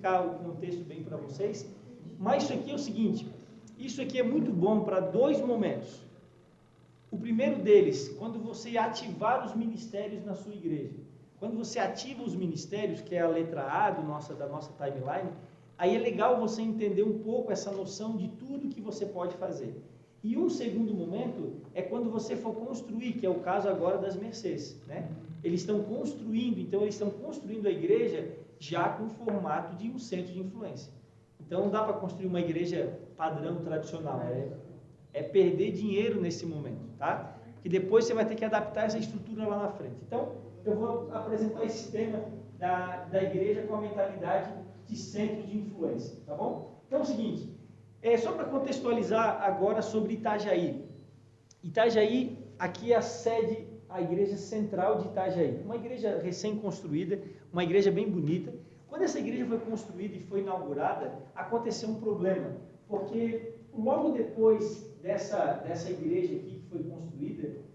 explicar o contexto bem para vocês, mas isso aqui é o seguinte, isso aqui é muito bom para dois momentos. O primeiro deles, quando você ativar os ministérios na sua igreja. Quando você ativa os ministérios, que é a letra A da nossa timeline, aí é legal você entender um pouco essa noção de tudo que você pode fazer. E um segundo momento é quando você for construir, que é o caso agora das Mercês, né? Eles estão construindo, então eles estão construindo a igreja já com o formato de um centro de influência. Então não dá para construir uma igreja padrão tradicional, é perder dinheiro nesse momento, tá? Que depois você vai ter que adaptar essa estrutura lá na frente. Então, eu vou apresentar esse tema da igreja com a mentalidade de centro de influência, tá bom? Então é o seguinte, só para contextualizar agora sobre Itajaí. Itajaí, aqui é a sede, a igreja central de Itajaí. Uma igreja recém-construída, uma igreja bem bonita. Quando essa igreja foi construída e foi inaugurada, aconteceu um problema, porque logo depois dessa igreja aqui que foi construída,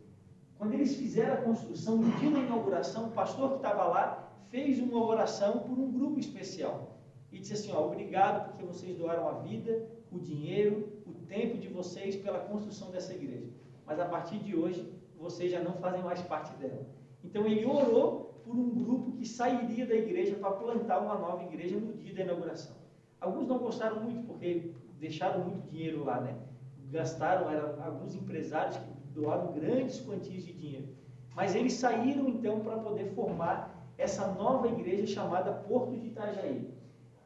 quando eles fizeram a construção, no dia da inauguração, o pastor que estava lá fez uma oração por um grupo especial. E disse assim, obrigado porque vocês doaram a vida, o dinheiro, o tempo de vocês pela construção dessa igreja. Mas a partir de hoje, vocês já não fazem mais parte dela. Então ele orou por um grupo que sairia da igreja para plantar uma nova igreja no dia da inauguração. Alguns não gostaram muito porque deixaram muito dinheiro lá, né? Gastaram, eram alguns empresários que doaram grandes quantias de dinheiro. Mas eles saíram então para poder formar essa nova igreja chamada Porto de Itajaí.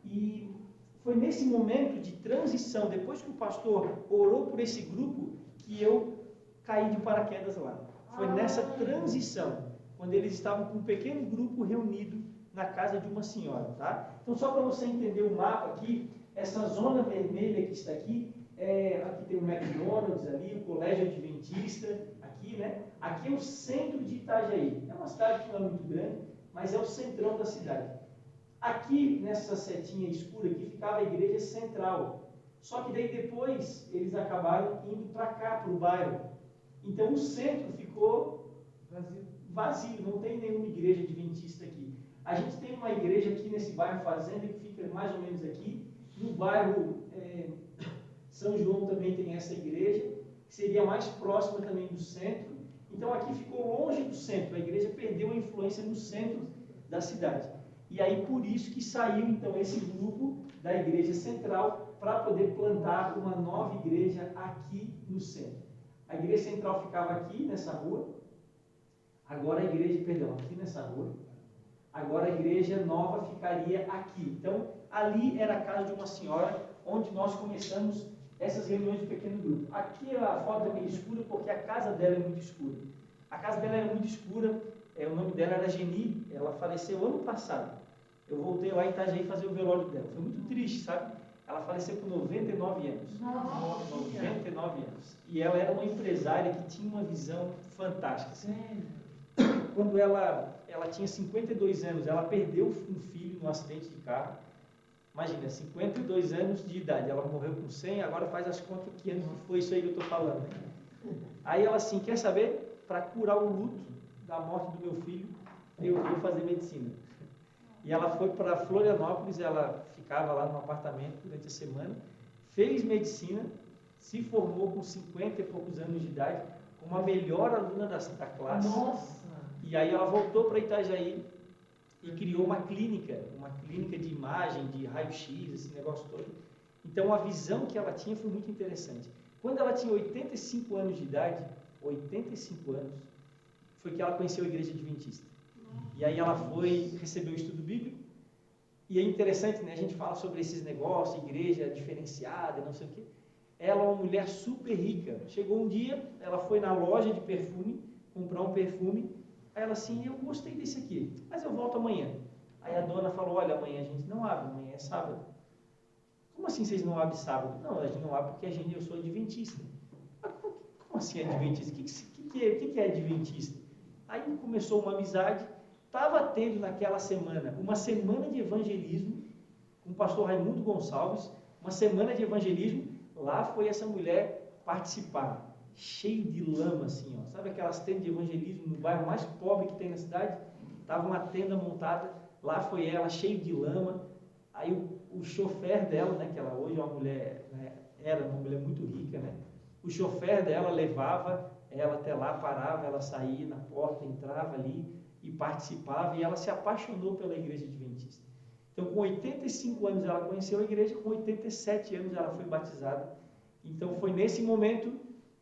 E foi nesse momento de transição, depois que o pastor orou por esse grupo, que eu caí de paraquedas lá. Foi nessa transição, quando eles estavam com um pequeno grupo reunido na casa de uma senhora, tá? Então, só para você entender o mapa aqui, essa zona vermelha que está aqui, aqui tem o McDonald's ali, o Colégio Adventista, aqui, né? Aqui é o centro de Itajaí. É uma cidade que não é muito grande, mas é o centrão da cidade. Aqui, nessa setinha escura aqui, ficava a igreja central. Só que daí depois, eles acabaram indo para cá, para o bairro. Então, o centro ficou vazio, não tem nenhuma igreja adventista aqui. A gente tem uma igreja aqui nesse bairro Fazenda, que fica mais ou menos aqui. No bairro São João também tem essa igreja, que seria mais próxima também do centro. Então, aqui ficou longe do centro. A igreja perdeu a influência no centro da cidade. E aí, por isso que saiu, então, esse grupo da igreja central para poder plantar uma nova igreja aqui no centro. A igreja central ficava aqui, nessa rua. Agora a igreja, aqui nessa rua. Agora a igreja nova ficaria aqui. Então, ali era a casa de uma senhora, onde nós começamos essas reuniões de pequeno grupo. Aqui a foto é meio escura, porque a casa dela é muito escura. A casa dela era muito escura, o nome dela era Geni, ela faleceu ano passado. Eu voltei lá em Itajaí fazer o velório dela. Foi muito triste, sabe? Ela faleceu com 99 anos. Nossa. 99 anos. E ela era uma empresária que tinha uma visão fantástica. Assim. Quando ela tinha 52 anos, ela perdeu um filho num acidente de carro. Imagina, 52 anos de idade. Ela morreu com 100, agora faz as contas que anos foi isso aí que eu estou falando. Né? Aí ela assim, quer saber? Para curar o luto da morte do meu filho, eu vou fazer medicina. E ela foi para Florianópolis, ela ficava lá no apartamento durante a semana, fez medicina, se formou com 50 e poucos anos de idade, como a melhor aluna da classe. Nossa! E aí ela voltou para Itajaí e criou uma clínica de imagem, de raio-x, esse negócio todo. Então a visão que ela tinha foi muito interessante. Quando ela tinha 85 anos de idade, 85 anos, foi que ela conheceu a igreja adventista. E aí ela foi receber o estudo bíblico, e é interessante, né? A gente fala sobre esses negócios, igreja diferenciada, não sei o quê. Ela é uma mulher super rica. Chegou um dia, ela foi na loja de perfume, comprar um perfume, aí ela assim, eu gostei desse aqui, mas eu volto amanhã. Aí a dona falou, olha, amanhã a gente não abre, amanhã é sábado. Como assim vocês não abrem sábado? Não, a gente não abre porque eu sou adventista. Mas como assim adventista? O que é adventista? Aí começou uma amizade. Estava tendo naquela semana uma semana de evangelismo com o pastor Raimundo Gonçalves, uma semana de evangelismo. Lá foi essa mulher participar, cheio de lama assim, ó. Sabe aquelas tendas de evangelismo no bairro mais pobre que tem na cidade? Estava uma tenda montada, lá foi ela, cheio de lama. Aí o chofer dela, né, que ela hoje é uma mulher, né, era uma mulher muito rica, né? O chofer dela levava ela até lá, parava, ela saía na porta, entrava ali e participava, e ela se apaixonou pela igreja adventista. Então, com 85 anos ela conheceu a igreja, com 87 anos ela foi batizada. Então, foi nesse momento,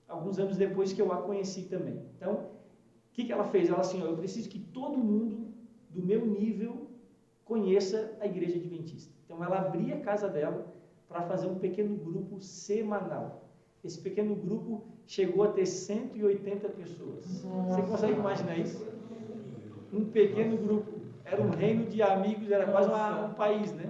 alguns anos depois, que eu a conheci também. Então, o que ela fez? Ela assim, eu preciso que todo mundo do meu nível conheça a igreja adventista. Então, ela abria a casa dela para fazer um pequeno grupo semanal. Esse pequeno grupo chegou a ter 180 pessoas. Você consegue imaginar isso? Um pequeno grupo. Era um reino de amigos, era quase um país, né?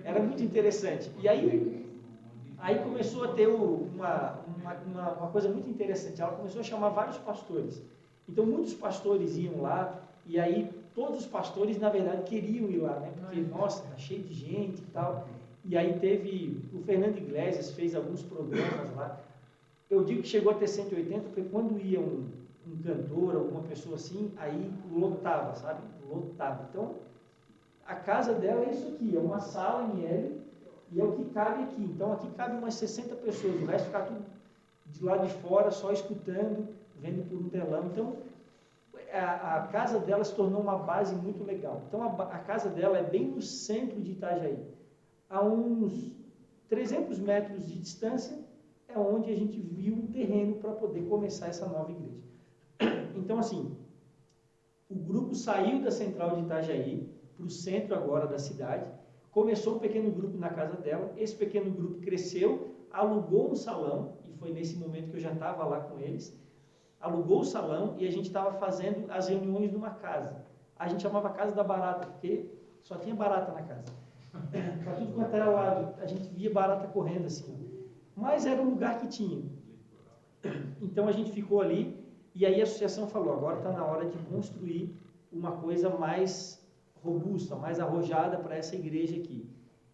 Era muito interessante. E aí começou a ter uma coisa muito interessante. Ela começou a chamar vários pastores. Então, muitos pastores iam lá, e aí todos os pastores, na verdade, queriam ir lá, né? Porque, nossa, tá cheio de gente e tal. E aí teve, o Fernando Iglesias fez alguns programas lá. Eu digo que chegou a ter 180, porque quando ia um cantor, alguma pessoa assim, aí lotava, sabe? Lotava. Então, a casa dela é isso aqui, é uma sala em L, e é o que cabe aqui. Então, aqui cabe umas 60 pessoas, o resto fica tudo de lá de fora, só escutando, vendo por um telão. Então, a casa dela se tornou uma base muito legal. Então, a casa dela é bem no centro de Itajaí. A uns 300 metros de distância é onde a gente viu um terreno para poder começar essa nova igreja. Então, assim, o grupo saiu da central de Itajaí para o centro agora da cidade, começou um pequeno grupo na casa dela, esse pequeno grupo cresceu, alugou um salão, e foi nesse momento que eu já estava lá com eles, alugou o salão e a gente estava fazendo as reuniões numa casa. A gente chamava Casa da Barata, porque só tinha barata na casa. Para tudo quanto era lado, a gente via barata correndo assim. Mas era um lugar que tinha. Então a gente ficou ali, e aí a associação falou, agora está na hora de construir uma coisa mais robusta, mais arrojada para essa igreja aqui.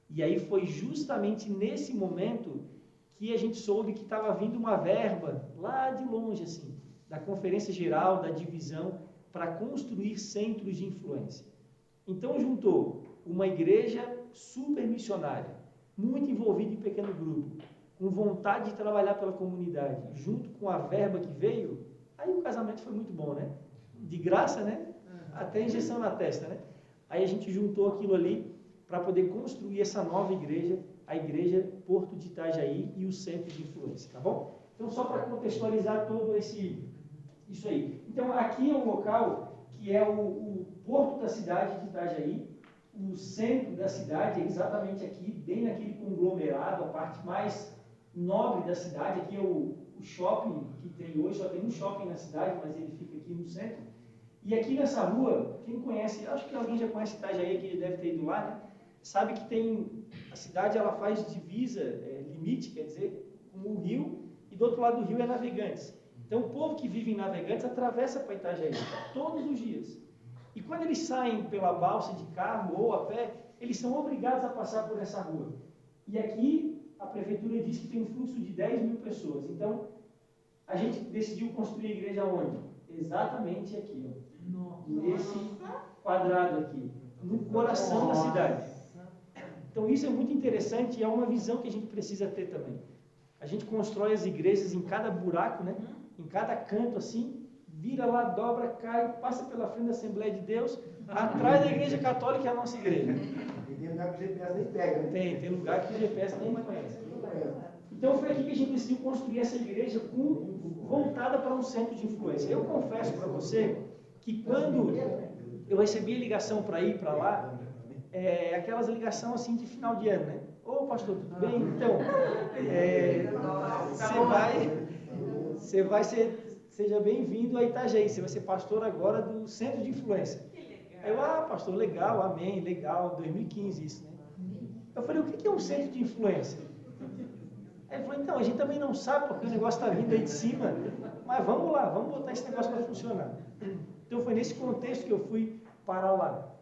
E aí foi justamente nesse momento que a gente soube que estava vindo uma verba lá de longe, assim, da Conferência Geral, da divisão, para construir centros de influência. Então juntou uma igreja super missionária, muito envolvida em pequeno grupo, com vontade de trabalhar pela comunidade, junto com a verba que veio, aí o casamento foi muito bom, né? De graça, né? Até injeção na testa, né? Aí a gente juntou aquilo ali para poder construir essa nova igreja, a igreja Porto de Itajaí e o centro de influência, tá bom? Então, só para contextualizar todo isso aí. Então, aqui é um local que é o porto da cidade de Itajaí, o centro da cidade é exatamente aqui, bem naquele conglomerado, a parte mais nobre da cidade. Aqui é o shopping que tem hoje, só tem um shopping na cidade, mas ele fica aqui no centro. E aqui nessa rua, quem conhece, acho que alguém já conhece Itajaí, que deve ter ido lá, né? Sabe que tem, a cidade ela faz divisa, limite, quer dizer, com o rio, e do outro lado do rio é Navegantes. Então o povo que vive em Navegantes atravessa para Itajaí, todos os dias. E quando eles saem pela balsa de carro ou a pé, eles são obrigados a passar por essa rua. E aqui a prefeitura diz que tem um fluxo de 10 mil pessoas. Então, a gente decidiu construir a igreja onde? Exatamente aqui, ó. Nesse quadrado aqui, no coração da cidade. Então, isso é muito interessante e é uma visão que a gente precisa ter também. A gente constrói as igrejas em cada buraco, né? Em cada canto assim, vira lá, dobra, cai, passa pela frente da Assembleia de Deus, atrás da Igreja Católica é a nossa igreja. E tem lugar que o GPS nem pega, né? Tem lugar que o GPS nem conhece. Então foi aqui que a gente decidiu construir essa igreja voltada para um centro de influência. Eu confesso para você que quando eu recebi a ligação para ir para lá, aquelas ligações assim de final de ano, né? Ô pastor, tudo bem? Então, você vai ser... Seja bem-vindo a Itajaí, você vai ser pastor agora do Centro de Influência. Aí eu, pastor, legal, amém, legal, 2015 isso, né? Eu falei, o que é um Centro de Influência? Aí ele falou, então, a gente também não sabe porque o negócio está vindo aí de cima, mas vamos lá, vamos botar esse negócio para funcionar. Então foi nesse contexto que eu fui parar lá.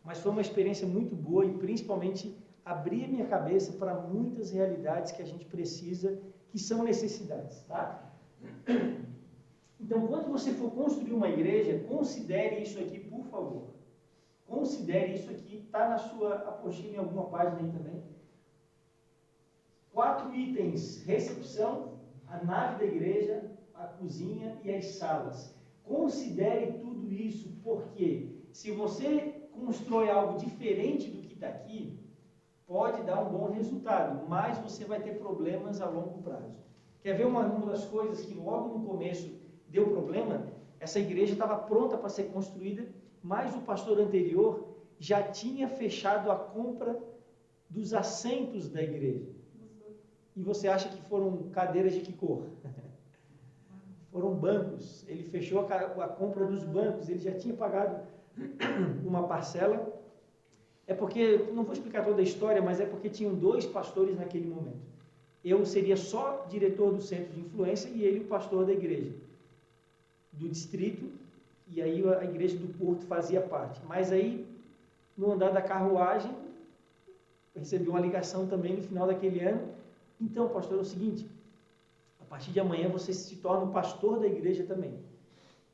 Mas foi uma experiência muito boa e principalmente abrir a minha cabeça para muitas realidades que a gente precisa, que são necessidades, tá? Então, quando você for construir uma igreja, considere isso aqui, por favor. Considere isso aqui, está na sua apostila em alguma página aí também. 4 itens: recepção, a nave da igreja, a cozinha e as salas. Considere tudo isso, porque se você constrói algo diferente do que está aqui, pode dar um bom resultado, mas você vai ter problemas a longo prazo. Quer ver uma das coisas que logo no começo deu problema? Essa igreja estava pronta para ser construída, mas o pastor anterior já tinha fechado a compra dos assentos da igreja. E você acha que foram cadeiras de que cor? Foram bancos. Ele fechou a compra dos bancos, ele já tinha pagado uma parcela. É porque, não vou explicar toda a história, mas é porque tinham 2 pastores naquele momento. Eu seria só diretor do centro de influência e ele o pastor da igreja, do distrito, e aí a igreja do Porto fazia parte. Mas aí, no andar da carruagem, eu recebi uma ligação também no final daquele ano. Então, pastor, é o seguinte, a partir de amanhã você se torna o pastor da igreja também.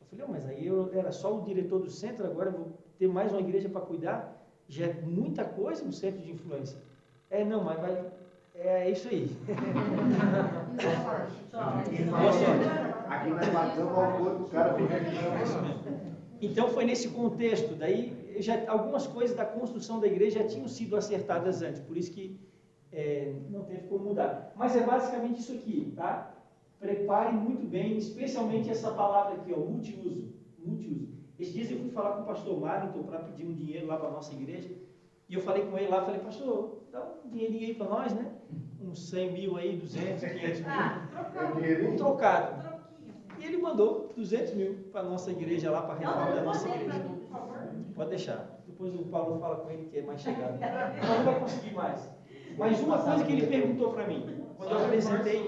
Eu falei, mas aí eu era só o diretor do centro, agora eu vou ter mais uma igreja para cuidar? Já é muita coisa no centro de influência. Não, mas vai... É isso aí. Boa sorte. Aqui nós matamos o almoço do cara. Então foi nesse contexto, daí algumas coisas da construção da igreja já tinham sido acertadas antes, por isso que não teve como mudar. Mas é basicamente isso aqui, tá? Prepare muito bem, especialmente essa palavra aqui, ó, multiuso. Multiuso. Esses dias eu fui falar com o pastor Marlington para pedir um dinheiro lá para a nossa igreja, e eu falei com ele lá, falei, pastor, dá um dinheirinho aí para nós, né? Uns 100 mil aí, 200, 500 mil. Um trocado. E ele mandou 200 mil para a nossa igreja lá, para a reforma da nossa igreja. Pode deixar. Depois o Paulo fala com ele que é mais chegado. Então não vai conseguir mais. Mas uma coisa que ele perguntou para mim, quando eu apresentei...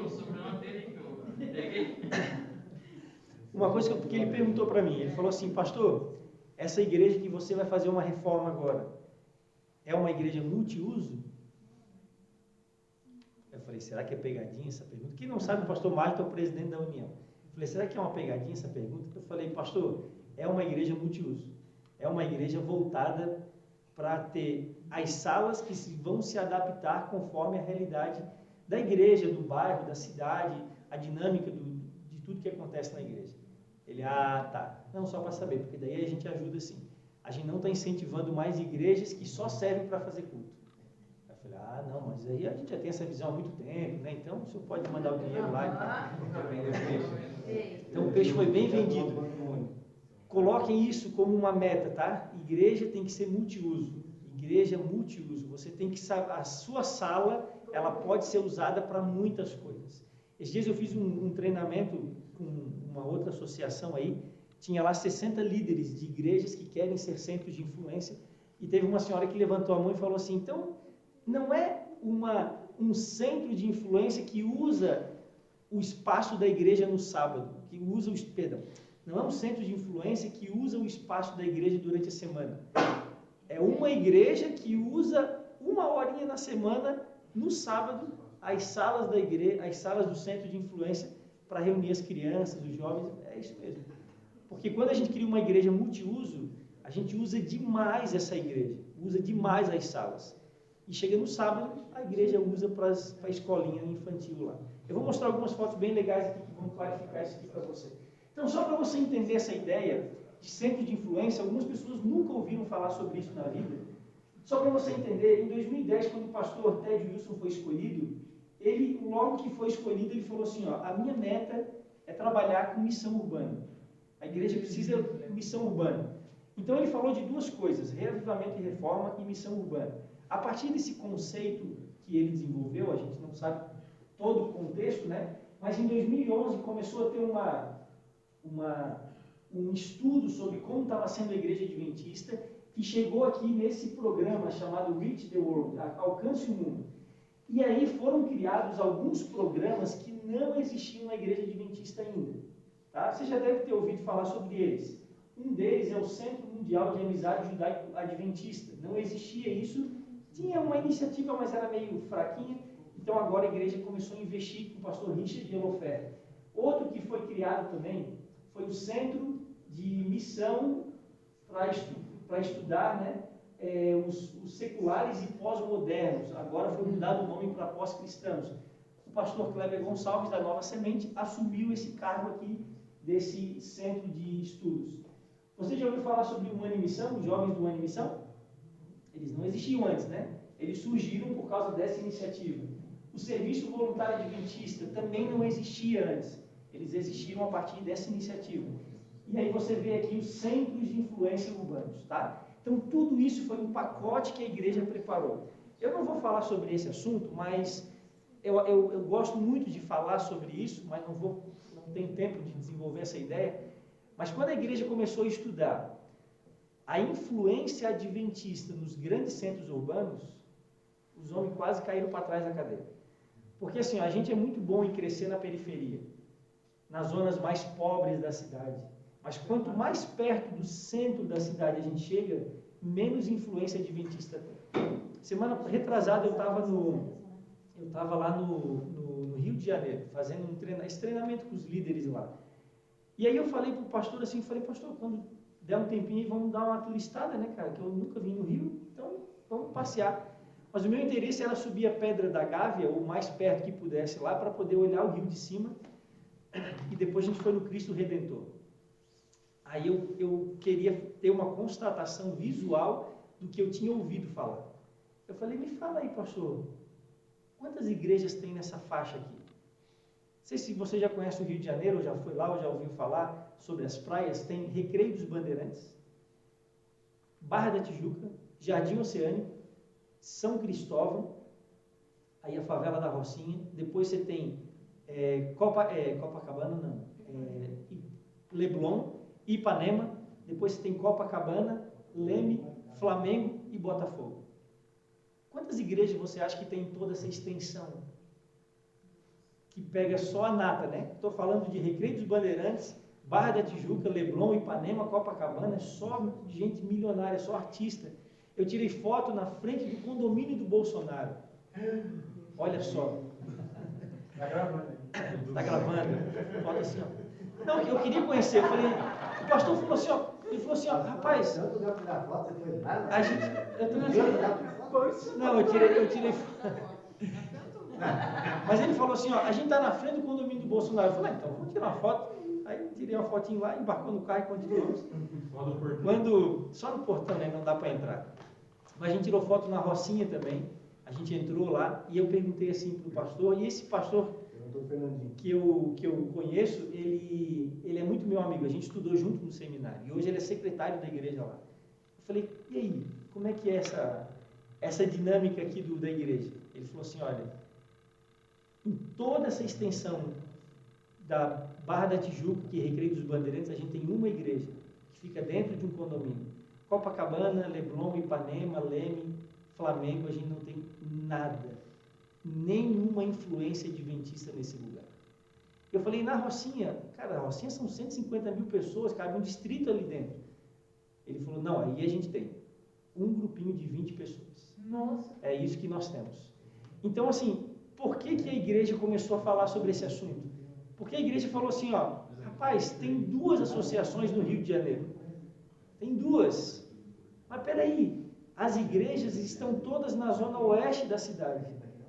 Uma coisa que ele perguntou para mim, ele falou assim, pastor, essa igreja que você vai fazer uma reforma agora, é uma igreja multiuso? Eu falei, será que é pegadinha essa pergunta? Quem não sabe, o pastor Marlington é o presidente da União. Eu falei, será que é uma pegadinha essa pergunta? Eu falei, pastor, é uma igreja multiuso. É uma igreja voltada para ter as salas que vão se adaptar conforme a realidade da igreja, do bairro, da cidade, a dinâmica de tudo que acontece na igreja. Ele, tá. Não, só para saber, porque daí a gente ajuda sim. A gente não está incentivando mais igrejas que só servem para fazer culto. Eu falei, não, mas aí a gente já tem essa visão há muito tempo, né? Então o senhor pode mandar o dinheiro lá e vender o peixe. Então o peixe foi bem vendido. Coloquem isso como uma meta, tá? Igreja tem que ser multiuso. Igreja multiuso. Você tem que saber, a sua sala, ela pode ser usada para muitas coisas. Esses dias eu fiz um treinamento com uma outra associação aí, tinha lá 60 líderes de igrejas que querem ser centros de influência, e teve uma senhora que levantou a mão e falou assim, então, não é um centro de influência que usa o espaço da igreja no sábado, que usa não é um centro de influência que usa o espaço da igreja durante a semana. É uma igreja que usa 1 horinha na semana, no sábado, as salas da igreja, as salas do centro de influência para reunir as crianças, os jovens, é isso mesmo. Porque quando a gente cria uma igreja multiuso, a gente usa demais essa igreja, usa demais as salas. E chega no sábado, a igreja usa para a escolinha infantil lá. Eu vou mostrar algumas fotos bem legais aqui que vão clarificar isso aqui para você. Então, só para você entender essa ideia de centro de influência, algumas pessoas nunca ouviram falar sobre isso na vida. Só para você entender, em 2010, quando o pastor Ted Wilson foi escolhido, ele, logo que foi escolhido, ele falou assim, a minha meta é trabalhar com missão urbana. A igreja precisa de missão urbana. Então ele falou de 2 coisas, reavivamento e reforma e missão urbana. A partir desse conceito que ele desenvolveu, a gente não sabe todo o contexto, né? Mas em 2011 começou a ter um estudo sobre como estava sendo a igreja adventista, que chegou aqui nesse programa chamado Reach the World, Alcance o Mundo. E aí foram criados alguns programas que não existiam na igreja adventista ainda. Tá? Você já deve ter ouvido falar sobre eles. Um deles é o Centro Mundial de Amizade Judaico-Adventista. Não existia isso. Tinha uma iniciativa, mas era meio fraquinha. Então agora a igreja começou a investir com o pastor Richard Elofer. Outro que foi criado também foi o Centro de Missão para estudar, né, os seculares e pós-modernos. Agora foi mudado o nome para pós-cristãos. O pastor Kleber Gonçalves, da Nova Semente, assumiu esse cargo aqui desse centro de estudos. Você já ouviu falar sobre o Ano em Missão, os jovens do Ano em Missão? Eles não existiam antes, né? Eles surgiram por causa dessa iniciativa. O Serviço Voluntário Adventista também não existia antes. Eles existiram a partir dessa iniciativa. E aí você vê aqui os centros de influência urbanos, tá? Então tudo isso foi um pacote que a igreja preparou. Eu não vou falar sobre esse assunto, mas eu gosto muito de falar sobre isso, mas não tenho tempo de desenvolver essa ideia. Mas quando a igreja começou a estudar a influência adventista nos grandes centros urbanos, os homens quase caíram para trás da cadeira. Porque assim, a gente é muito bom em crescer na periferia, nas zonas mais pobres da cidade. Mas quanto mais perto do centro da cidade a gente chega, menos influência adventista tem. Semana retrasada eu estava lá no Rio de Janeiro, fazendo esse treinamento com os líderes lá. E aí eu falei para o pastor assim, pastor, quando der um tempinho, vamos dar uma turistada, né, cara, que eu nunca vim no Rio, então vamos passear. Mas o meu interesse era subir a Pedra da Gávea, o mais perto que pudesse lá, para poder olhar o rio de cima, e depois a gente foi no Cristo Redentor. Aí eu queria ter uma constatação visual do que eu tinha ouvido falar. Eu falei, me fala aí, pastor, quantas igrejas tem nessa faixa aqui? Não sei se você já conhece o Rio de Janeiro, ou já foi lá, ou já ouviu falar sobre as praias. Tem Recreio dos Bandeirantes, Barra da Tijuca, Jardim Oceânico, São Cristóvão, aí a favela da Rocinha. Depois você tem Copacabana, não, Leblon, Ipanema. Depois você tem Copacabana, Leme, Flamengo e Botafogo. Quantas igrejas você acha que tem toda essa extensão? Que pega só a nata, né? Estou falando de Recreio dos Bandeirantes, Barra da Tijuca, Leblon, Ipanema, Copacabana, só gente milionária, só artista. Eu tirei foto na frente do condomínio do Bolsonaro. Olha só. Está gravando. Está gravando. Foto assim, ó. Não, eu queria conhecer. Eu falei, o pastor falou assim, ó. Ele falou assim, ó, rapaz. Tanto lugar para tirar foto, você foi lá? A gente. Eu tirei foto. Mas ele falou assim, ó, a gente está na frente do condomínio do Bolsonaro. Eu falei, então vamos tirar uma foto. Aí tirei uma fotinho lá, embarcou no carro e continuamos. Só no portão, né? Não dá para entrar. Mas a gente tirou foto na Rocinha também. A gente entrou lá e eu perguntei assim para o pastor, e esse pastor que eu conheço, ele é muito meu amigo. A gente estudou junto no seminário e hoje ele é secretário da igreja lá. Eu falei, e aí, como é que é essa dinâmica aqui da igreja? Ele falou assim, olha, em toda essa extensão da Barra da Tijuca, que é Recreio dos Bandeirantes, a gente tem uma igreja que fica dentro de um condomínio. Copacabana, Leblon, Ipanema, Leme, Flamengo, a gente não tem nada, nenhuma influência adventista nesse lugar. Eu falei, na Rocinha, cara, a Rocinha são 150 mil pessoas, cabe um distrito ali dentro. Ele falou, não, aí a gente tem um grupinho de 20 pessoas. Nossa. É isso que nós temos. Então, assim, por que a igreja começou a falar sobre esse assunto? Porque a igreja falou assim, ó, rapaz, tem 2 associações no Rio de Janeiro. Tem 2. Mas peraí, as igrejas estão todas na zona oeste da cidade.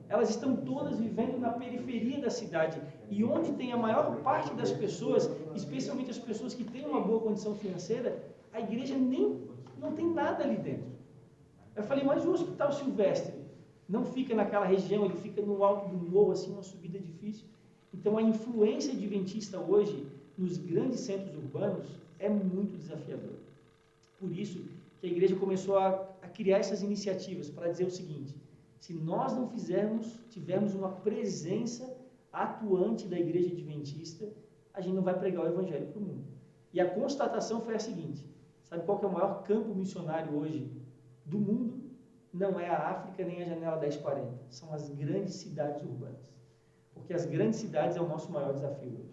Elas estão todas vivendo na periferia da cidade. E onde tem a maior parte das pessoas, especialmente as pessoas que têm uma boa condição financeira, a igreja não tem nada ali dentro. Eu falei, mas o Hospital Silvestre não fica naquela região, ele fica no alto do morro, assim, uma subida difícil. Então, a influência adventista hoje, nos grandes centros urbanos, é muito desafiadora. Por isso que a igreja começou a criar essas iniciativas para dizer o seguinte, se nós não tivermos uma presença atuante da igreja adventista, a gente não vai pregar o evangelho para o mundo. E a constatação foi a seguinte, sabe qual que é o maior campo missionário hoje do mundo? Não é a África nem a Janela 1040, são as grandes cidades urbanas. Porque as grandes cidades é o nosso maior desafio hoje.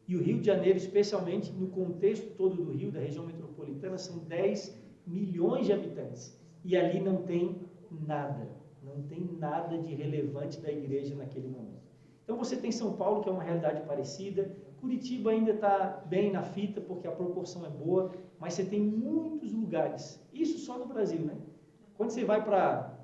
E o Rio de Janeiro, especialmente no contexto todo do Rio, da região metropolitana, são 10 milhões de habitantes. E ali não tem nada de relevante da igreja naquele momento. Então você tem São Paulo, que é uma realidade parecida, Curitiba ainda está bem na fita, porque a proporção é boa, mas você tem muitos lugares. Isso só no Brasil, né? Quando você vai para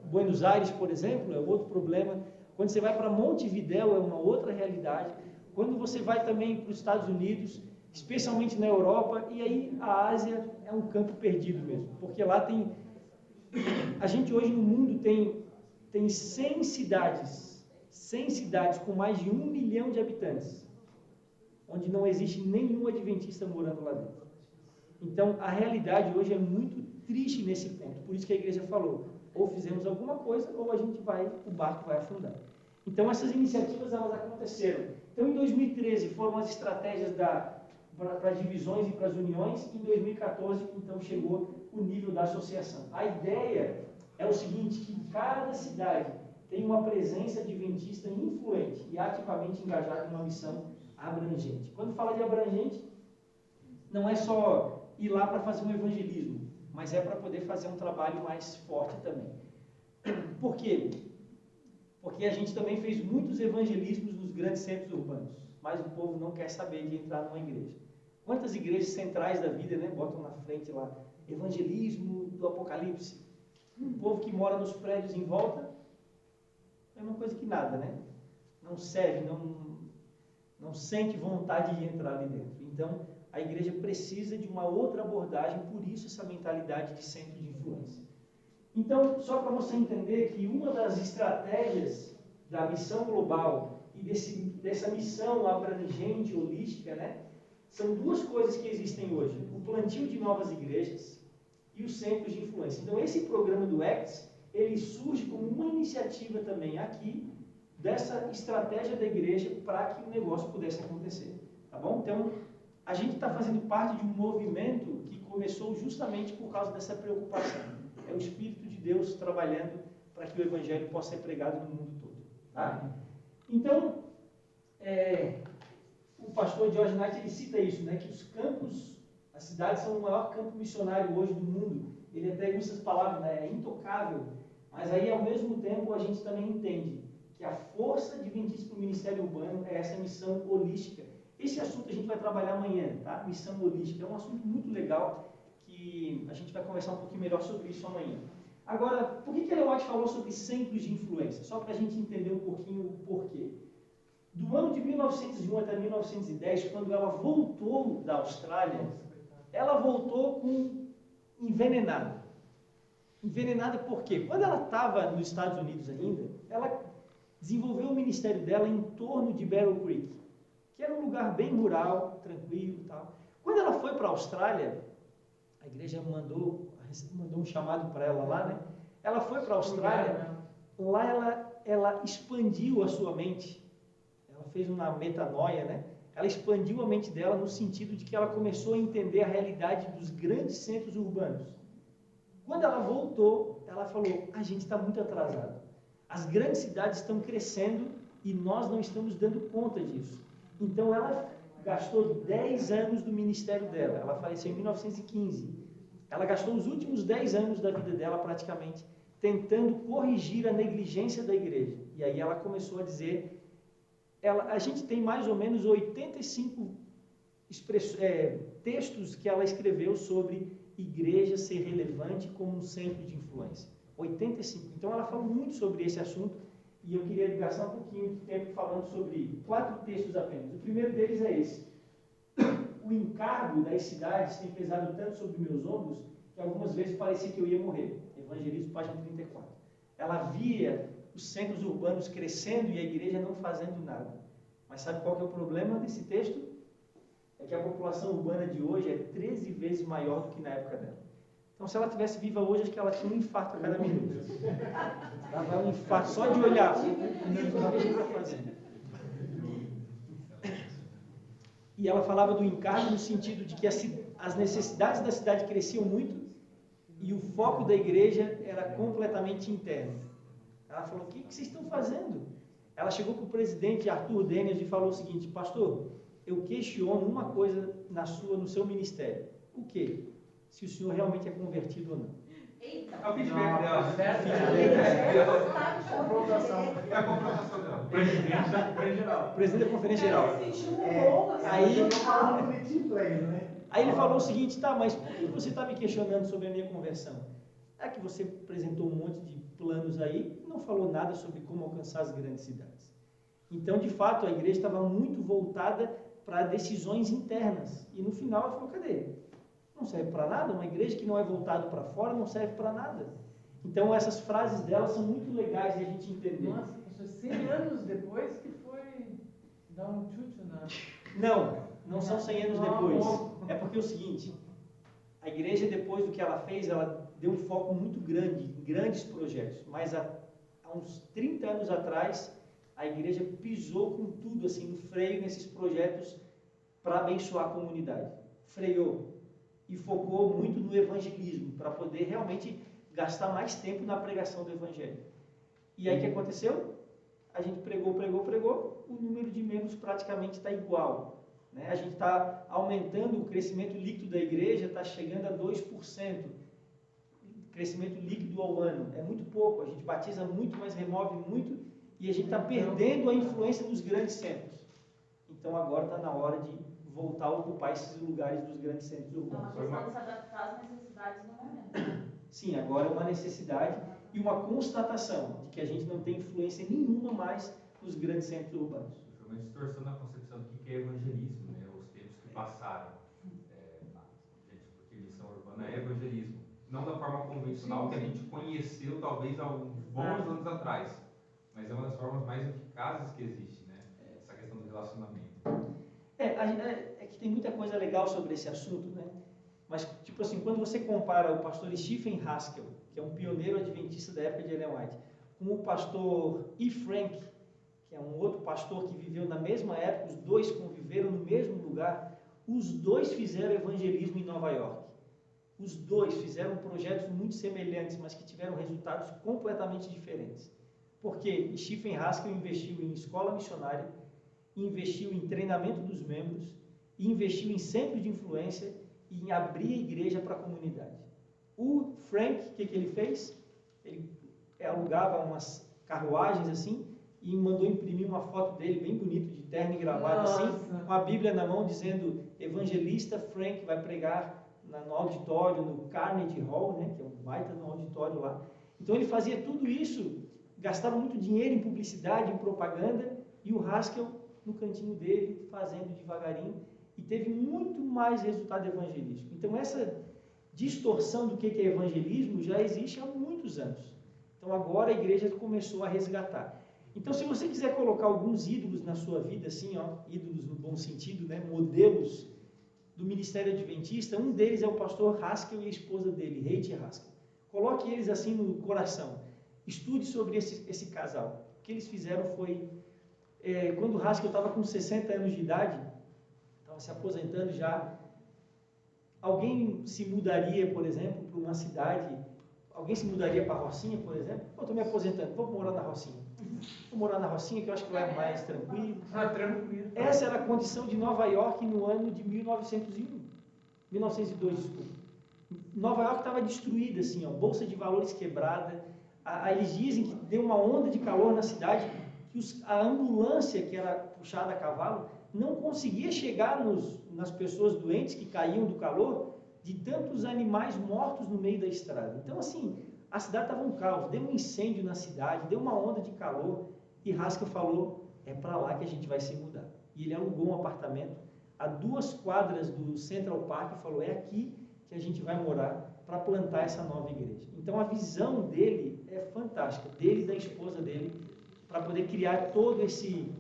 Buenos Aires, por exemplo, é outro problema. Quando você vai para Montevidéu, é uma outra realidade. Quando você vai também para os Estados Unidos, especialmente na Europa, e aí a Ásia é um campo perdido mesmo, porque lá tem... A gente hoje no mundo tem 100 cidades com mais de 1 milhão de habitantes, onde não existe nenhum adventista morando lá dentro. Então, a realidade hoje é muito triste nesse ponto. Por isso que a igreja falou, ou fizemos alguma coisa, ou o barco vai afundar. Então, essas iniciativas, elas aconteceram. Então, em 2013, foram as estratégias para divisões e para as uniões. Em 2014, então, chegou o nível da associação. A ideia é o seguinte, que cada cidade tem uma presença adventista influente e ativamente engajada em uma missão abrangente. Quando fala de abrangente, não é só ir lá para fazer um evangelismo, mas é para poder fazer um trabalho mais forte também. Por quê? Porque a gente também fez muitos evangelismos nos grandes centros urbanos, mas o povo não quer saber de entrar numa igreja. Quantas igrejas centrais da vida, né, botam na frente lá, evangelismo do Apocalipse? Um povo que mora nos prédios em volta, é uma coisa que nada, né? Não serve, não sente vontade de entrar ali dentro. Então, a igreja precisa de uma outra abordagem, por isso essa mentalidade de centro de influência. Então, só para você entender que uma das estratégias da missão global e dessa missão abrangente, holística, né, são duas coisas que existem hoje: o plantio de novas igrejas e os centros de influência. Então, esse programa do ECTS, ele surge como uma iniciativa também aqui, dessa estratégia da igreja para que o negócio pudesse acontecer. Tá bom? Então, a gente está fazendo parte de um movimento que começou justamente por causa dessa preocupação. É o Espírito de Deus trabalhando para que o Evangelho possa ser pregado no mundo todo. Tá? Então, o pastor George Knight, ele cita isso, né, que os campos, as cidades são o maior campo missionário hoje do mundo. Ele até usa essas palavras, né, é intocável, mas aí ao mesmo tempo a gente também entende que a força adventista para o ministério urbano é essa missão holística. Esse assunto a gente vai trabalhar amanhã, tá? Missão holística, é um assunto muito legal que a gente vai conversar um pouquinho melhor sobre isso amanhã. Agora, por que Ellen White falou sobre centros de influência? Só para a gente entender um pouquinho o porquê. Do ano de 1901 até 1910, quando ela voltou da Austrália, ela voltou envenenada. Envenenada por quê? Quando ela estava nos Estados Unidos ainda, ela desenvolveu o ministério dela em torno de Battle Creek, que era um lugar bem rural, tranquilo e tal. Quando ela foi para a Austrália, a igreja mandou um chamado para ela lá, né? Ela foi para a Austrália, lá ela expandiu a sua mente, ela fez uma metanoia, né? Ela expandiu a mente dela no sentido de que ela começou a entender a realidade dos grandes centros urbanos. Quando ela voltou, ela falou, a gente está muito atrasado. As grandes cidades estão crescendo e nós não estamos dando conta disso. Então, ela gastou 10 anos do ministério dela. Ela faleceu em 1915. Ela gastou os últimos 10 anos da vida dela, praticamente, tentando corrigir a negligência da igreja. E aí ela começou a dizer... a gente tem mais ou menos 85 textos que ela escreveu sobre igreja ser relevante como um centro de influência. 85. Então, ela falou muito sobre esse assunto e eu queria gastar um pouquinho de tempo falando sobre 4 textos apenas. O primeiro deles é esse. O encargo das cidades tem pesado tanto sobre meus ombros que algumas vezes parecia que eu ia morrer. Evangelismo, página 34. Ela via os centros urbanos crescendo e a igreja não fazendo nada. Mas sabe qual que é o problema desse texto? É que a população urbana de hoje é 13 vezes maior do que na época dela. Então, se ela estivesse viva hoje, acho que ela tinha um infarto a cada minuto. Ela vai um infarto só de olhar. O que a gente está fazendo? E ela falava do encargo no sentido de que as necessidades da cidade cresciam muito e o foco da igreja era completamente interno. Ela falou, o que vocês estão fazendo? Ela chegou para o presidente Arthur Daniels e falou o seguinte, pastor, eu questiono uma coisa no seu ministério. O quê? Se o senhor realmente é convertido ou não. Eita. É o feedback dela. É a confrontação dela. Presidente da Conferência Geral. Presidente da Conferência Geral. Aí eu falo bonitinho pra ele, né? Aí ele falou o seguinte, tá, mas por que você está me questionando sobre a minha conversão? É que você apresentou um monte de planos aí e não falou nada sobre como alcançar as grandes cidades. Então, de fato, a igreja estava muito voltada para decisões internas. E no final ela falou, cadê? Não serve para nada, uma igreja que não é voltada para fora não serve para nada. Então, essas frases dela são muito legais de a gente entender. Nossa, pastor, 100 anos depois que foi dar um chute na... Não são 100 anos depois. É porque é o seguinte, a igreja, depois do que ela fez, ela deu um foco muito grande em grandes projetos. Mas há uns 30 anos atrás, a igreja pisou com tudo, assim, no freio nesses projetos para abençoar a comunidade. Freou e focou muito no evangelismo, para poder realmente gastar mais tempo na pregação do evangelho. E aí o que aconteceu? A gente pregou, o número de membros praticamente está igual. Né? A gente está aumentando o crescimento líquido da igreja, está chegando a 2%. Crescimento líquido ao ano. É muito pouco, a gente batiza muito, mas remove muito, e a gente está perdendo a influência dos grandes centros. Então agora está na hora de voltar a ocupar esses lugares dos grandes centros urbanos. Então, a questão de se adaptar às necessidades do momento. Sim, agora é uma necessidade e uma constatação de que a gente não tem influência nenhuma mais nos grandes centros urbanos. Foi uma distorção da concepção do que é evangelismo, né? Os tempos que passaram. Gente, porque missão urbana é evangelismo. Não da forma convencional que a gente conheceu talvez há uns bons anos atrás, mas é uma das formas mais eficazes que existe, né? Essa questão do relacionamento. É que tem muita coisa legal sobre esse assunto, né? Mas, tipo assim, quando você compara o pastor Stephen Haskell, que é um pioneiro adventista da época de Ellen White, com o pastor E. Frank, que é um outro pastor que viveu na mesma época, os dois conviveram no mesmo lugar, os dois fizeram evangelismo em Nova York. Os dois fizeram projetos muito semelhantes, mas que tiveram resultados completamente diferentes. Porque Stephen Haskell investiu em escola missionária, investiu em treinamento dos membros, investiu em centro de influência e em abrir a igreja para a comunidade. O Frank, o que ele fez? Ele alugava umas carruagens assim e mandou imprimir uma foto dele bem bonito, de terno e gravata assim, com a Bíblia na mão, dizendo evangelista Frank vai pregar no auditório, no Carnegie Hall, né, que é um baita no auditório lá. Então ele fazia tudo isso, gastava muito dinheiro em publicidade, em propaganda, e o Haskell no cantinho dele, fazendo devagarinho, e teve muito mais resultado evangelístico. Então essa distorção do que é evangelismo já existe há muitos anos. Então agora a igreja começou a resgatar. Então se você quiser colocar alguns ídolos na sua vida, assim, ó, ídolos no bom sentido, né, modelos do ministério adventista, um deles é o pastor Haskell e a esposa dele, Rachel Haskell. Coloque eles assim no coração. Estude sobre esse casal. O que eles fizeram foi, quando o Haskell estava com 60 anos de idade, estava se aposentando já, alguém se mudaria, por exemplo, para uma cidade, alguém se mudaria para a Rocinha, por exemplo? Eu estou me aposentando, vou morar na Rocinha. Vou morar na Rocinha, que eu acho que lá é mais tranquilo. Tranquilo. Essa era a condição de Nova York no ano de 1902, desculpa. Nova York estava destruída, assim, ó, bolsa de valores quebrada. Eles dizem que deu uma onda de calor na cidade, que a ambulância, que era puxada a cavalo, não conseguia chegar nas pessoas doentes que caíam do calor, de tantos animais mortos no meio da estrada. Então, assim, a cidade estava um caos, deu um incêndio na cidade, deu uma onda de calor, e Haskell falou, é para lá que a gente vai se mudar. E ele alugou um apartamento a 2 quadras do Central Park e falou, é aqui que a gente vai morar para plantar essa nova igreja. Então a visão dele é fantástica, dele e da esposa dele, para poder criar todo esse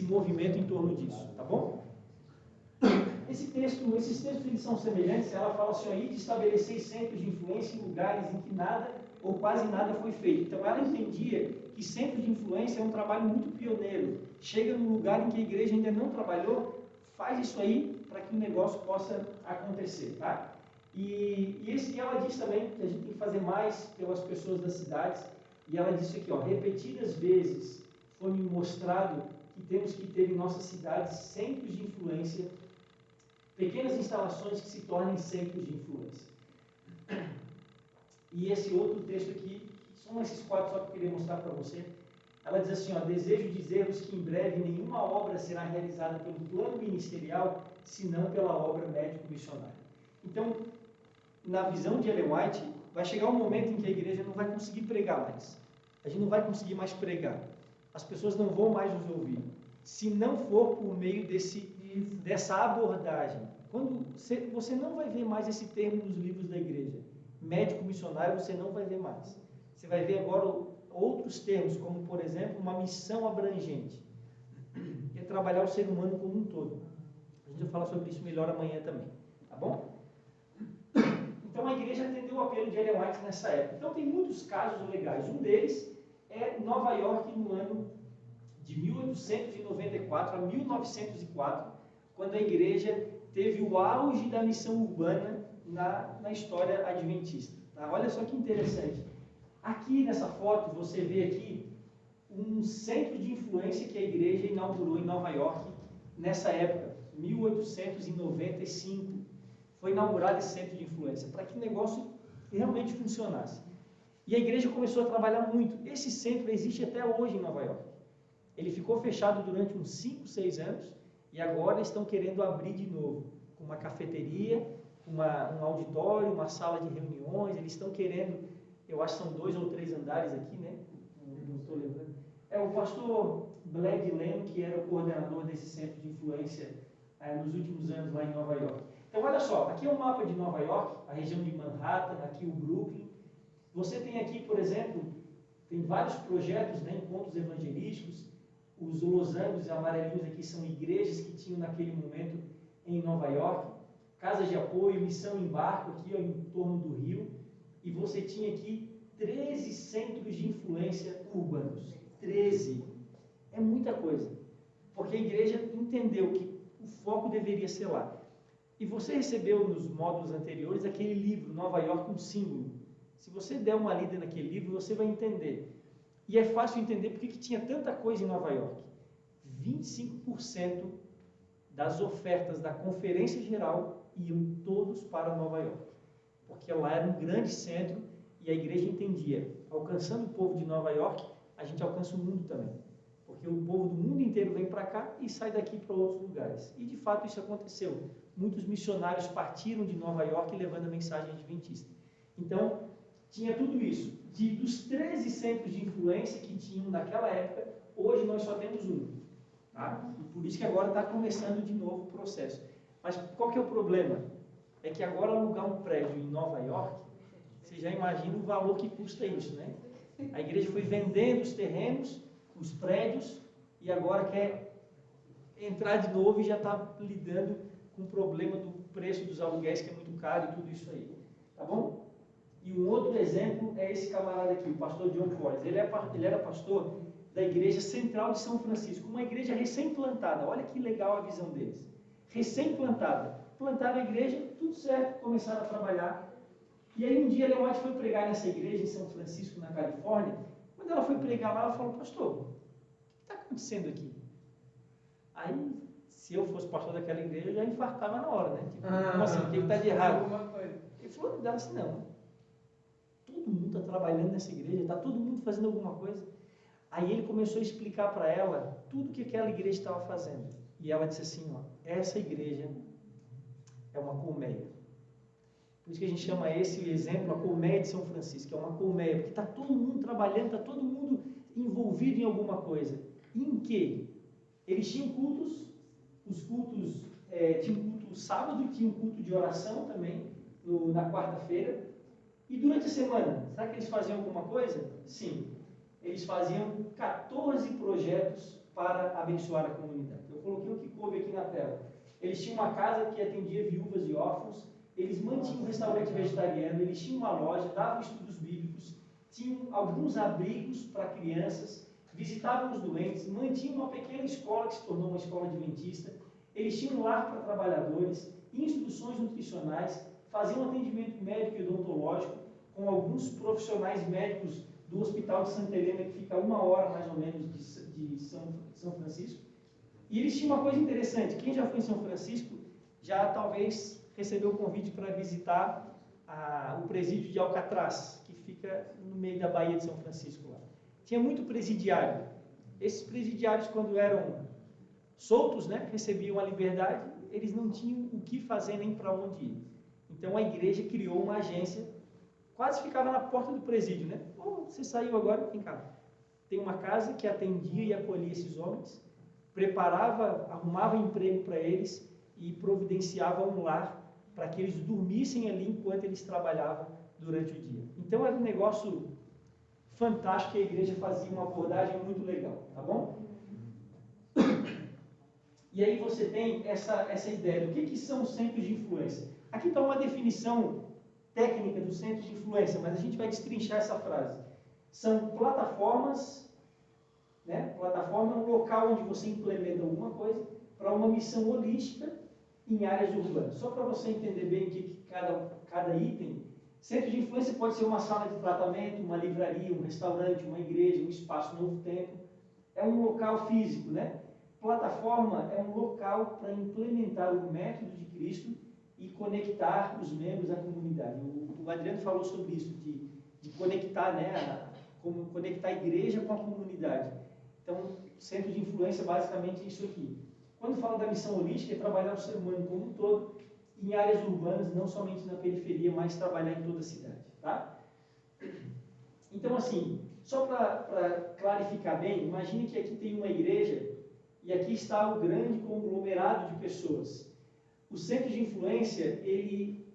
movimento em torno disso, tá bom? Esses textos eles são semelhantes. Ela fala assim, aí de estabelecer centros de influência em lugares em que nada ou quase nada foi feito. Então ela entendia que centro de influência é um trabalho muito pioneiro. Chega num lugar em que a igreja ainda não trabalhou, faz isso aí para que o negócio possa acontecer, tá? E ela diz também que a gente tem que fazer mais pelas pessoas das cidades. E ela disse aqui, ó, repetidas vezes foi-me mostrado que temos que ter em nossas cidades centros de influência, pequenas instalações que se tornem centros de influência. E esse outro texto aqui, são esses 4 só que eu queria mostrar para você. Ela diz assim, ó, desejo dizer-vos que em breve nenhuma obra será realizada pelo plano ministerial, senão pela obra médico-missionária. Então, na visão de Ellen White, vai chegar um momento em que a igreja não vai conseguir pregar mais. A gente não vai conseguir mais pregar. As pessoas não vão mais nos ouvir. Se não for por meio dessa abordagem. Quando você não vai ver mais esse termo nos livros da igreja. Médico missionário você não vai ver mais. Você vai ver agora outros termos, como por exemplo, uma missão abrangente. Que é trabalhar o ser humano como um todo. A gente vai falar sobre isso melhor amanhã também. Tá bom? Então a igreja atendeu o apelo de Ellen White nessa época. Então tem muitos casos legais. Um deles é Nova York no ano de 1894 a 1904, quando a igreja teve o auge da missão urbana na história adventista. Tá? Olha só que interessante. Aqui nessa foto você vê aqui um centro de influência que a igreja inaugurou em Nova York nessa época, 1895. Foi inaugurado esse centro de influência para que o negócio realmente funcionasse. E a igreja começou a trabalhar muito. Esse centro existe até hoje em Nova York. Ele ficou fechado durante uns 5, 6 anos e agora estão querendo abrir de novo, com uma cafeteria, um auditório, uma sala de reuniões. Eles estão querendo, eu acho que são 2 ou 3 andares aqui, né? Não estou lembrando. É o pastor Bled Leno, que era o coordenador desse centro de influência nos últimos anos lá em Nova York. Então, olha só, aqui é um mapa de Nova York, a região de Manhattan, aqui o Brooklyn. Você tem aqui, por exemplo, tem vários projetos, né, encontros evangelísticos. Os losangos e amarelinhos aqui são igrejas que tinham naquele momento em Nova York. Casas de apoio, missão em barco aqui ó, em torno do rio. E você tinha aqui 13 centros de influência urbanos. 13. É muita coisa. Porque a igreja entendeu que o foco deveria ser lá. E você recebeu nos módulos anteriores aquele livro, Nova York, um símbolo. Se você der uma lida naquele livro, você vai entender. E é fácil entender porque que tinha tanta coisa em Nova York. 25% das ofertas da Conferência Geral iam todos para Nova York. Porque lá era um grande centro e a igreja entendia. Alcançando o povo de Nova York, a gente alcança o mundo também. Porque o povo do mundo inteiro vem para cá e sai daqui para outros lugares. E de fato isso aconteceu. Muitos missionários partiram de Nova York levando a mensagem adventista. Então, tinha tudo isso. Dos 13 centros de influência que tinham naquela época, hoje nós só temos um. Tá? E por isso que agora está começando de novo o processo. Mas qual que é o problema? É que agora alugar um prédio em Nova York, você já imagina o valor que custa isso, né? A igreja foi vendendo os terrenos, os prédios, e agora quer entrar de novo e já está lidando com o problema do preço dos aluguéis, que é muito caro e tudo isso aí. Tá bom? E um outro exemplo é esse camarada aqui, o pastor John Collins. Ele era pastor da Igreja Central de São Francisco, uma igreja recém-plantada. Olha que legal a visão deles. Recém-plantada. Plantaram a igreja, tudo certo, começaram a trabalhar. E aí um dia Ellen White foi pregar nessa igreja em São Francisco, na Califórnia. Quando ela foi pregar lá, ela falou, pastor, o que está acontecendo aqui? Aí, se eu fosse pastor daquela igreja, eu já infartava na hora, né? Tipo, como assim? O que está de errado? Ele falou dela assim, não. Todo mundo está trabalhando nessa igreja, está todo mundo fazendo alguma coisa. Aí ele começou a explicar para ela tudo que aquela igreja estava fazendo. E ela disse assim, ó, essa igreja é uma colmeia. Por isso que a gente chama esse exemplo a colmeia de São Francisco, que é uma colmeia, porque está todo mundo trabalhando, está todo mundo envolvido em alguma coisa. E em quê? Eles tinham cultos, os cultos, tinha um culto sábado, tinha um culto de oração também, na quarta-feira. E durante a semana, será que eles faziam alguma coisa? Sim. Eles faziam 14 projetos para abençoar a comunidade. Eu coloquei o que coube aqui na tela. Eles tinham uma casa que atendia viúvas e órfãos, eles mantinham um restaurante vegetariano, eles tinham uma loja, davam estudos bíblicos, tinham alguns abrigos para crianças, visitavam os doentes, mantinham uma pequena escola que se tornou uma escola adventista, eles tinham um lar para trabalhadores, instruções nutricionais, faziam um atendimento médico e odontológico com alguns profissionais médicos do Hospital de Santa Helena, que fica a 1 hora mais ou menos de São Francisco. E eles tinham uma coisa interessante, quem já foi em São Francisco já talvez recebeu o convite para visitar o presídio de Alcatraz, fica no meio da Baía de São Francisco lá. Tinha muito presidiário. Esses presidiários, quando eram soltos, né, recebiam a liberdade, eles não tinham o que fazer nem para onde ir. Então a igreja criou uma agência, quase ficava na porta do presídio, né? Oh, você saiu agora, vem cá. Tem uma casa que atendia e acolhia esses homens, preparava, arrumava emprego para eles e providenciava um lar para que eles dormissem ali enquanto eles trabalhavam durante o dia. Então era um negócio fantástico que a igreja fazia, uma abordagem muito legal, tá bom? E aí você tem essa ideia do que são os centros de influência. Aqui está uma definição técnica do centro de influência, mas a gente vai destrinchar essa frase. São plataformas, né? Plataforma é um local onde você implementa alguma coisa para uma missão holística em áreas urbanas. Só para você entender bem o que cada item. Centro de influência pode ser uma sala de tratamento, uma livraria, um restaurante, uma igreja, um espaço novo tempo. É um local físico, né? Plataforma é um local para implementar o método de Cristo e conectar os membros à comunidade. O Adriano falou sobre isso, de conectar, né? Como conectar a igreja com a comunidade. Então, centro de influência basicamente é isso aqui. Quando falo da missão holística, é trabalhar o ser humano como um todo, em áreas urbanas, não somente na periferia, mas trabalhar em toda a cidade. Tá? Então, assim, só para clarificar bem, imagine que aqui tem uma igreja e aqui está o grande conglomerado de pessoas. O centro de influência, ele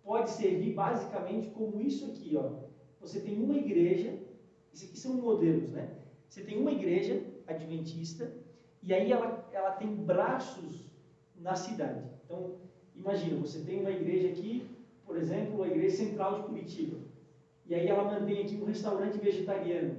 pode servir basicamente como isso aqui, ó. Você tem uma igreja, isso aqui são modelos, né? Você tem uma igreja adventista e aí ela tem braços na cidade. Então, imagina, você tem uma igreja aqui, por exemplo, a Igreja Central de Curitiba. E aí ela mantém aqui um restaurante vegetariano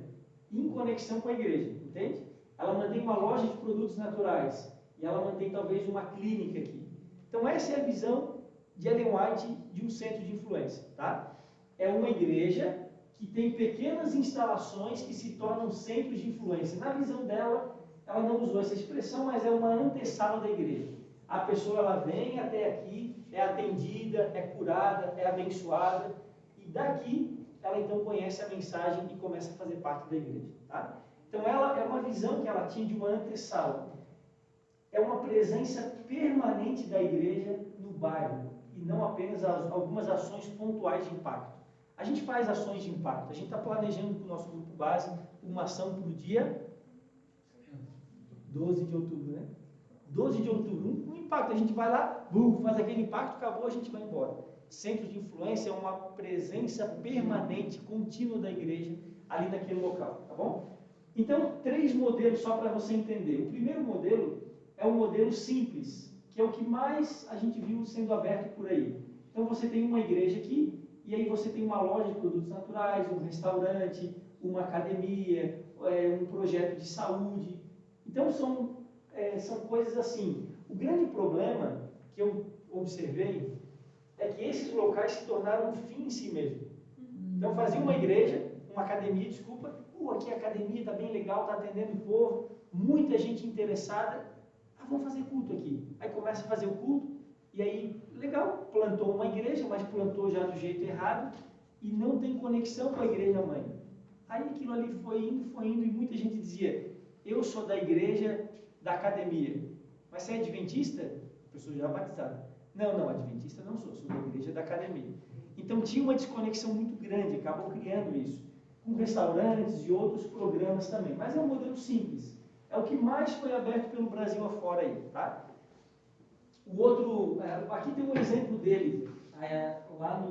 em conexão com a igreja, entende? Ela mantém uma loja de produtos naturais e ela mantém talvez uma clínica aqui. Então essa é a visão de Ellen White de um centro de influência, tá? É uma igreja que tem pequenas instalações que se tornam centros de influência. Na visão dela, ela não usou essa expressão, mas é uma antessala da igreja. A pessoa ela vem até aqui, é atendida, é curada, é abençoada e daqui ela então conhece a mensagem e começa a fazer parte da igreja, tá? Então ela é uma visão que ela tinha de uma antessala. É uma presença permanente da igreja no bairro e não apenas algumas ações pontuais de impacto. A gente faz ações de impacto. A gente está planejando com o nosso grupo base uma ação para o dia 12 de outubro, né? 12 de outubro, um impacto. A gente vai lá, faz aquele impacto, acabou, a gente vai embora. Centro de influência é uma presença permanente, contínua da igreja ali naquele local, tá bom? Então, 3 modelos só para você entender. O primeiro modelo é um modelo simples, que é o que mais a gente viu sendo aberto por aí. Então, você tem uma igreja aqui, e aí você tem uma loja de produtos naturais, um restaurante, uma academia, um projeto de saúde. Então, são coisas assim. O grande problema que eu observei é que esses locais se tornaram um fim em si mesmo. Então, fazia uma igreja, uma academia, desculpa, aqui a academia está bem legal, está atendendo o povo, muita gente interessada, vamos fazer culto aqui. Aí começa a fazer o culto, e aí, legal, plantou uma igreja, mas plantou já do jeito errado, e não tem conexão com a igreja mãe. Aí aquilo ali foi indo, e muita gente dizia, eu sou da igreja da academia, mas você é adventista? A pessoa já é batizada. Não, adventista não sou da igreja da academia. Então tinha uma desconexão muito grande, acabou criando isso, com restaurantes e outros programas também, mas é um modelo simples. É o que mais foi aberto pelo Brasil afora aí, tá? O outro, aqui tem um exemplo dele, lá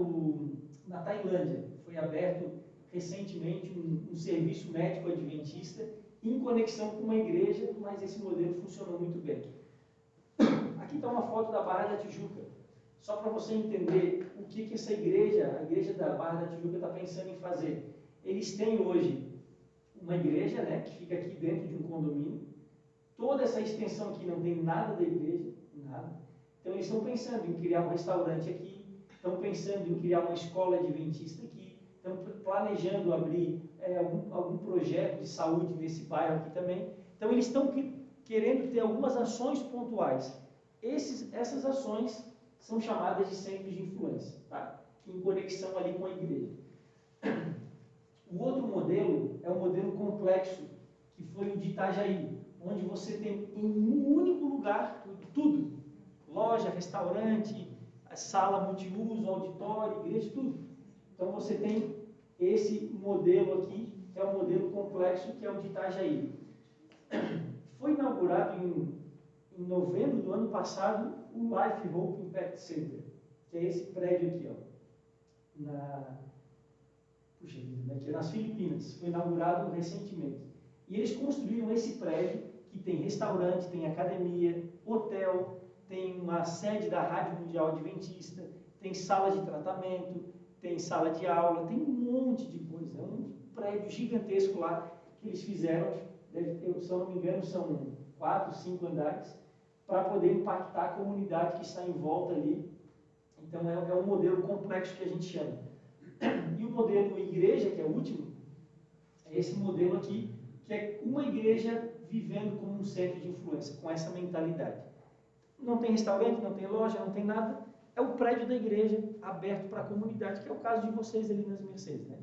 na Tailândia. Foi aberto recentemente um serviço médico adventista em conexão com uma igreja, mas esse modelo funcionou muito bem. Aqui está uma foto da Barra da Tijuca, só para você entender o que essa igreja, a igreja da Barra da Tijuca está pensando em fazer. Eles têm hoje uma igreja, né, que fica aqui dentro de um condomínio. Toda essa extensão aqui não tem nada da igreja, nada. Então eles estão pensando em criar um restaurante aqui, estão pensando em criar uma escola adventista aqui, estão planejando abrir algum projeto de saúde nesse bairro aqui também. Então eles estão querendo ter algumas ações pontuais. Essas ações são chamadas de centros de influência, tá? Em conexão ali com a igreja. O outro modelo é o modelo complexo, que foi o de Itajaí, onde você tem em um único lugar tudo. Loja, restaurante, sala multiuso, auditório, igreja, tudo. Então você tem esse modelo aqui, que é o modelo complexo, que é o de Itajaí. Foi inaugurado em novembro do ano passado o Life Hope Impact Center, que é esse prédio aqui, ó, nas Filipinas. Foi inaugurado recentemente. E eles construíram esse prédio que tem restaurante, tem academia, hotel, tem uma sede da Rádio Mundial Adventista, tem sala de tratamento, tem sala de aula, tem um monte de coisa. É um prédio gigantesco lá que eles fizeram, se eu não me engano, são 4, 5 andares, para poder impactar a comunidade que está em volta ali. Então é um modelo complexo que a gente chama. E o modelo igreja, que é o último, é esse modelo aqui, que é uma igreja vivendo como um centro de influência, com essa mentalidade. Não tem restaurante, não tem loja, não tem nada. É o prédio da igreja aberto para a comunidade, que é o caso de vocês ali nas Mercedes, né?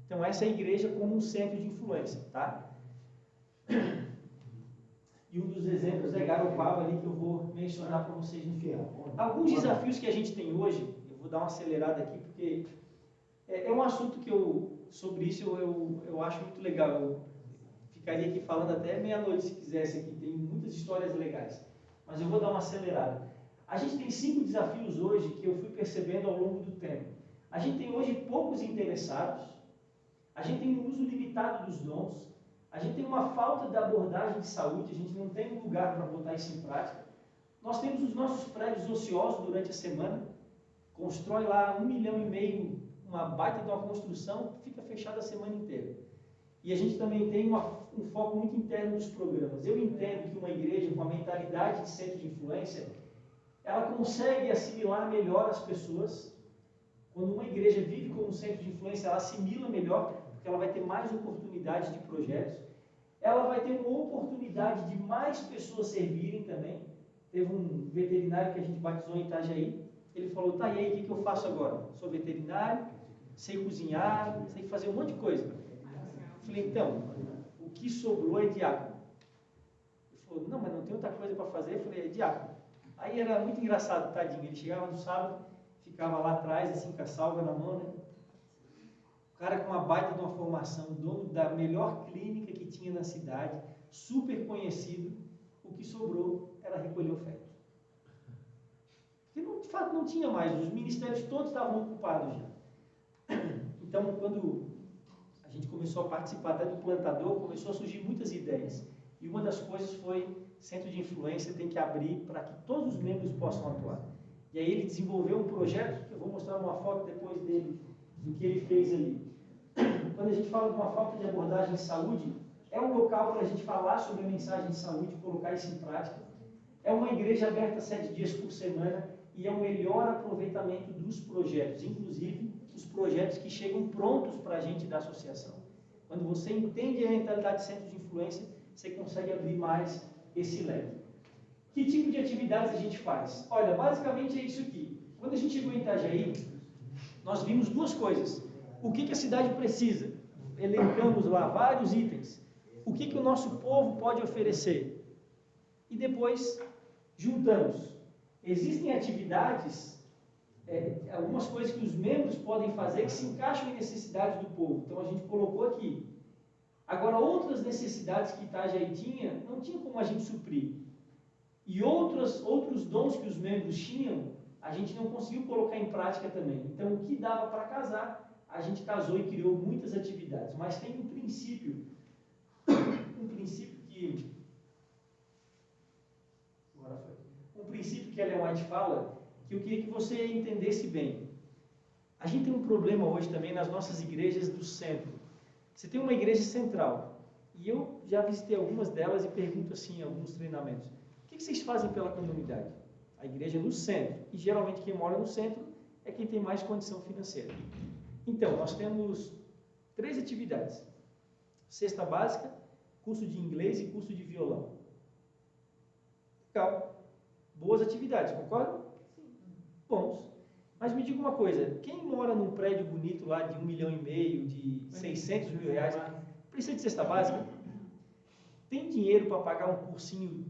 Então essa é a igreja como um centro de influência, tá? E um dos exemplos é Garopaba ali, que eu vou mencionar para vocês no final. Alguns desafios que a gente tem hoje, eu vou dar uma acelerada aqui, porque é um assunto que sobre isso eu acho muito legal. Eu ficaria aqui falando até meia-noite se quisesse aqui, tem muitas histórias legais. Mas eu vou dar uma acelerada. A gente tem 5 desafios hoje que eu fui percebendo ao longo do tempo. A gente tem hoje poucos interessados, a gente tem um uso limitado dos dons, a gente tem uma falta de abordagem de saúde, a gente não tem um lugar para botar isso em prática. Nós temos os nossos prédios ociosos durante a semana, constrói lá 1,5 milhão, uma baita de uma construção, fica fechada a semana inteira. E a gente também tem um foco muito interno dos programas. Eu entendo que uma igreja com a mentalidade de centro de influência, ela consegue assimilar melhor as pessoas. Quando uma igreja vive como um centro de influência, ela assimila melhor, porque ela vai ter mais oportunidades de projetos. Ela vai ter uma oportunidade de mais pessoas servirem também. Teve um veterinário que a gente batizou em Itajaí. Ele falou, tá, e aí, o que eu faço agora? Sou veterinário, sei cozinhar, sei fazer um monte de coisa. Eu falei, então, o que sobrou é diácono. Ele falou, não, mas não tem outra coisa para fazer? Eu falei, é diácono. Aí era muito engraçado, tadinho. Ele chegava no sábado, ficava lá atrás, assim, com a salva na mão, né? O cara com uma baita de uma formação, dono da melhor clínica que tinha na cidade, super conhecido, o que sobrou era recolher oferta. Porque, de fato, não tinha mais, os ministérios todos estavam ocupados já. Então, quando a gente começou a participar até do plantador, começou a surgir muitas ideias. E uma das coisas foi, centro de influência tem que abrir para que todos os membros possam atuar. E aí ele desenvolveu um projeto, que eu vou mostrar uma foto depois dele, do que ele fez ali. Quando a gente fala de uma falta de abordagem em saúde, é um local para a gente falar sobre a mensagem de saúde, colocar isso em prática. É uma igreja aberta 7 dias por semana e é o melhor aproveitamento dos projetos, inclusive os projetos que chegam prontos para a gente da associação. Quando você entende a mentalidade de centro de influência, você consegue abrir mais esse leque. Que tipo de atividades a gente faz? Olha, basicamente é isso aqui. Quando a gente chegou em Itajaí, nós vimos 2 coisas. O que a cidade precisa? Elencamos lá vários itens. O que o nosso povo pode oferecer? E depois, juntamos. Existem atividades, algumas coisas que os membros podem fazer que se encaixam em necessidades do povo. Então, a gente colocou aqui. Agora, outras necessidades que Itajaí tinha, não tinha como a gente suprir. E outros dons que os membros tinham, a gente não conseguiu colocar em prática também. Então, o que dava para casar, a gente casou e criou muitas atividades. Mas tem um princípio que... Agora foi. Um princípio que a Ellen White fala, que eu queria que você entendesse bem. A gente tem um problema hoje também nas nossas igrejas do centro. Você tem uma igreja central, e eu já visitei algumas delas e pergunto assim, em alguns treinamentos, o que vocês fazem pela comunidade? A igreja no centro, e geralmente quem mora no centro é quem tem mais condição financeira. Então, nós temos 3 atividades. Cesta básica, curso de inglês e curso de violão. Legal. Boas atividades, concordam? Sim. Bons. Mas me diga uma coisa, quem mora num prédio bonito lá de 1,5 milhão, de 600 mil reais, precisa de cesta básica? Tem dinheiro para pagar um cursinho,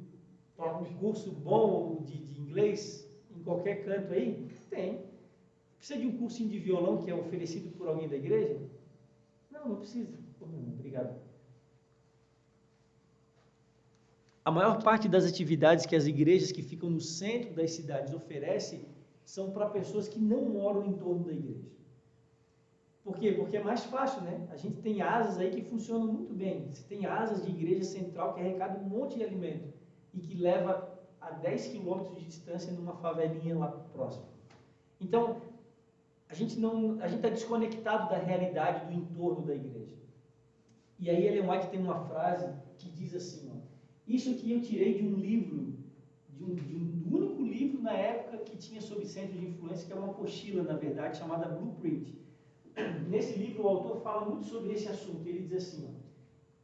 um curso bom de inglês em qualquer canto aí? Tem. Precisa de um cursinho de violão que é oferecido por alguém da igreja? Não, não precisa. Obrigado. A maior parte das atividades que as igrejas que ficam no centro das cidades oferecem são para pessoas que não moram em torno da igreja. Por quê? Porque é mais fácil, né? A gente tem asas aí que funcionam muito bem. Você tem asas de igreja central que arrecada um monte de alimento e que leva a 10 quilômetros de distância numa favelinha lá próximo. Então, a gente está desconectado da realidade do entorno da igreja. E aí Ellen White tem uma frase que diz assim, ó, isso aqui eu tirei de um livro, do único livro na época que tinha sobre centro de influência, que é uma apostila, na verdade, chamada Blueprint. Nesse livro, o autor fala muito sobre esse assunto. Ele diz assim, ó,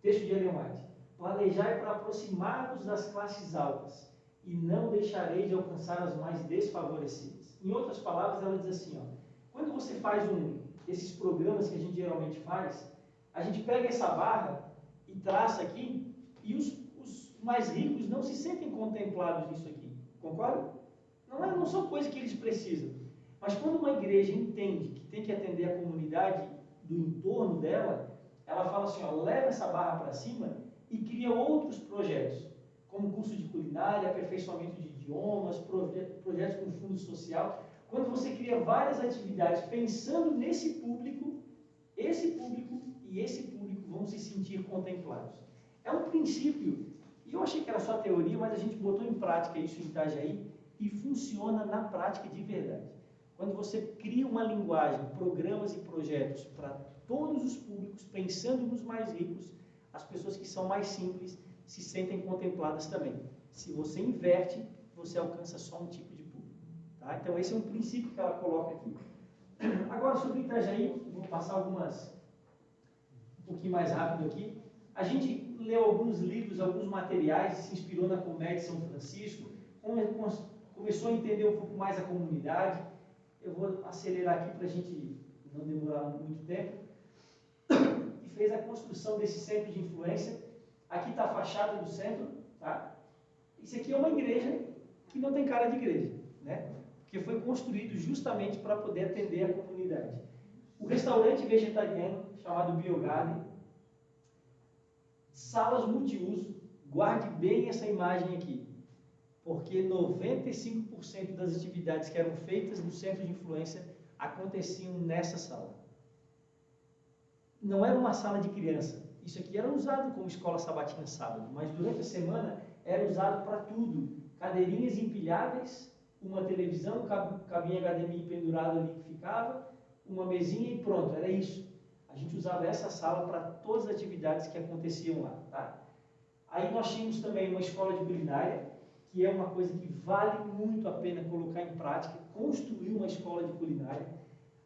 texto de Ellen White, planejai para aproximar-vos das classes altas e não deixarei de alcançar as mais desfavorecidas. Em outras palavras, ela diz assim, ó, quando você faz esses programas que a gente geralmente faz, a gente pega essa barra e traça aqui e os mais ricos não se sentem contemplados nisso aqui. Concorda? Não são coisas que eles precisam. Mas quando uma igreja entende que tem que atender a comunidade do entorno dela, ela fala assim, ó, leva essa barra para cima e cria outros projetos, como curso de culinária, aperfeiçoamento de idiomas, projetos com fundo social. Quando você cria várias atividades pensando nesse público, esse público e esse público vão se sentir contemplados. É um princípio, e eu achei que era só teoria, mas a gente botou em prática isso em Itajaí e funciona na prática de verdade. Quando você cria uma linguagem, programas e projetos para todos os públicos, pensando nos mais ricos, as pessoas que são mais simples se sentem contempladas também. Se você inverte, você alcança só um tipo de público. Tá? Então esse é um princípio que ela coloca aqui. Agora sobre Itajaí, vou passar um pouquinho mais rápido aqui. A gente leu alguns livros, alguns materiais, se inspirou na Comédia de São Francisco, começou a entender um pouco mais a comunidade. Eu vou acelerar aqui para a gente não demorar muito tempo. E fez a construção desse centro de influência. Aqui está a fachada do centro. Tá? Isso aqui é uma igreja que não tem cara de igreja, né? Porque foi construído justamente para poder atender a comunidade. O restaurante vegetariano, chamado Biogarden, salas multiuso, guarde bem essa imagem aqui, porque 95% das atividades que eram feitas no centro de influência aconteciam nessa sala. Não era uma sala de criança, isso aqui era usado como escola sabatina sábado, mas durante a semana era usado para tudo, cadeirinhas empilháveis, uma televisão, cabinha HDMI pendurado ali que ficava, uma mesinha e pronto, era isso. A gente usava essa sala para todas as atividades que aconteciam lá. Tá? Aí nós tínhamos também uma escola de culinária, que é uma coisa que vale muito a pena colocar em prática, construir uma escola de culinária.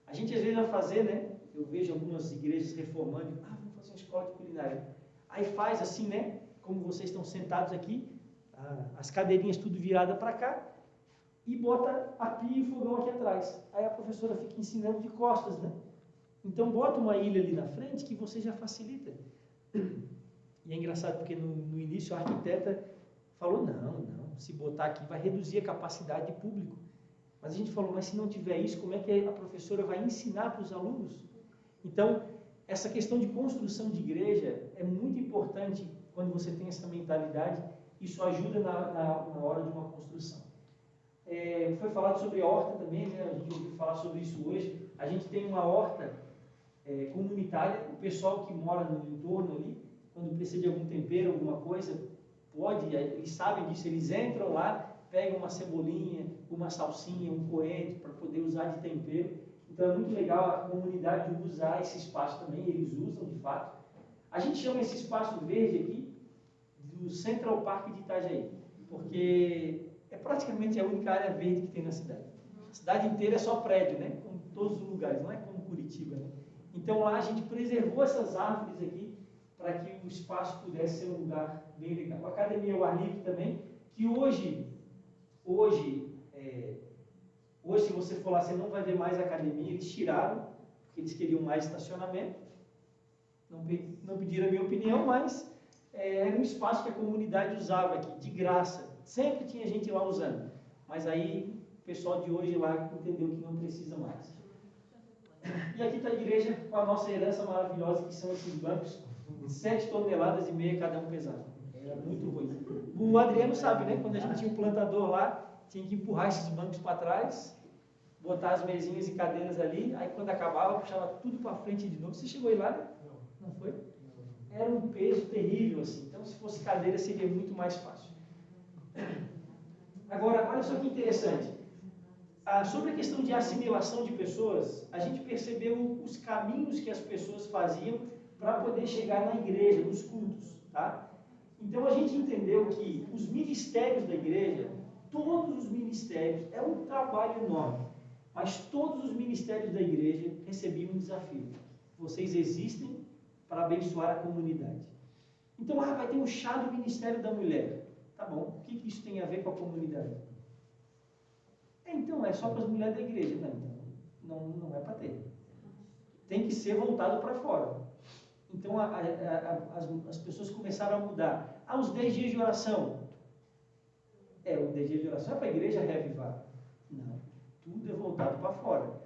A gente às vezes vai fazer, né? Eu vejo algumas igrejas reformando, vamos fazer uma escola de culinária. Aí faz assim, né? Como vocês estão sentados aqui, as cadeirinhas tudo virada para cá, e bota a pia e fogão aqui atrás. Aí a professora fica ensinando de costas, né? Então bota uma ilha ali na frente que você já facilita. E é engraçado porque no início a arquiteta falou, não, se botar aqui vai reduzir a capacidade de público. Mas a gente falou, mas se não tiver isso, como é que a professora vai ensinar para os alunos? Então, essa questão de construção de igreja é muito importante quando você tem essa mentalidade. Isso ajuda na hora de uma construção. Foi falado sobre a horta também, né? A gente ouviu falar sobre isso hoje. A gente tem uma horta comunitária, o pessoal que mora no entorno ali, quando precisa de algum tempero, alguma coisa, pode, eles sabem disso, eles entram lá, pegam uma cebolinha, uma salsinha, um coentro, para poder usar de tempero. Então é muito legal a comunidade usar esse espaço também, eles usam de fato. A gente chama esse espaço verde aqui do Central Park de Itajaí, porque é praticamente a única área verde que tem na cidade. A cidade inteira é só prédio, né? Como todos os lugares, não é como Curitiba, né? Então lá a gente preservou essas árvores aqui para que o espaço pudesse ser um lugar bem legal. A academia ao ar livre também, que hoje Hoje, se você for lá, você não vai ver mais academia. Eles tiraram, porque eles queriam mais estacionamento. Não pediram a minha opinião, mas era um espaço que a comunidade usava aqui, de graça. Sempre tinha gente lá usando. Mas aí, o pessoal de hoje lá entendeu que não precisa mais. E aqui está a igreja com a nossa herança maravilhosa, que são esses bancos, 7,5 toneladas cada um pesado. Era muito ruim. O Adriano sabe, né? Quando a gente tinha um plantador lá, tinha que empurrar esses bancos para trás, botar as mesinhas e cadeiras ali, aí quando acabava, puxava tudo para frente de novo. Você chegou aí lá, né? Não foi? Era um peso terrível, assim. Então, se fosse cadeira, seria muito mais fácil. Agora, olha só que interessante. Sobre a questão de assimilação de pessoas, a gente percebeu os caminhos que as pessoas faziam para poder chegar na igreja, nos cultos, tá? Então, a gente entendeu que os ministérios da igreja, todos os ministérios, é um trabalho enorme, mas todos os ministérios da igreja recebiam um desafio. Vocês existem para abençoar a comunidade. Então, vai ter um chá do Ministério da Mulher. Tá bom, o que isso tem a ver com a comunidade? Então, é só para as mulheres da igreja. Não, então, não é para ter. Tem que ser voltado para fora. Então, as pessoas começaram a mudar. Os 10 dias de oração. O 10 dias de oração é para a igreja reavivar. Não, tudo é voltado para fora.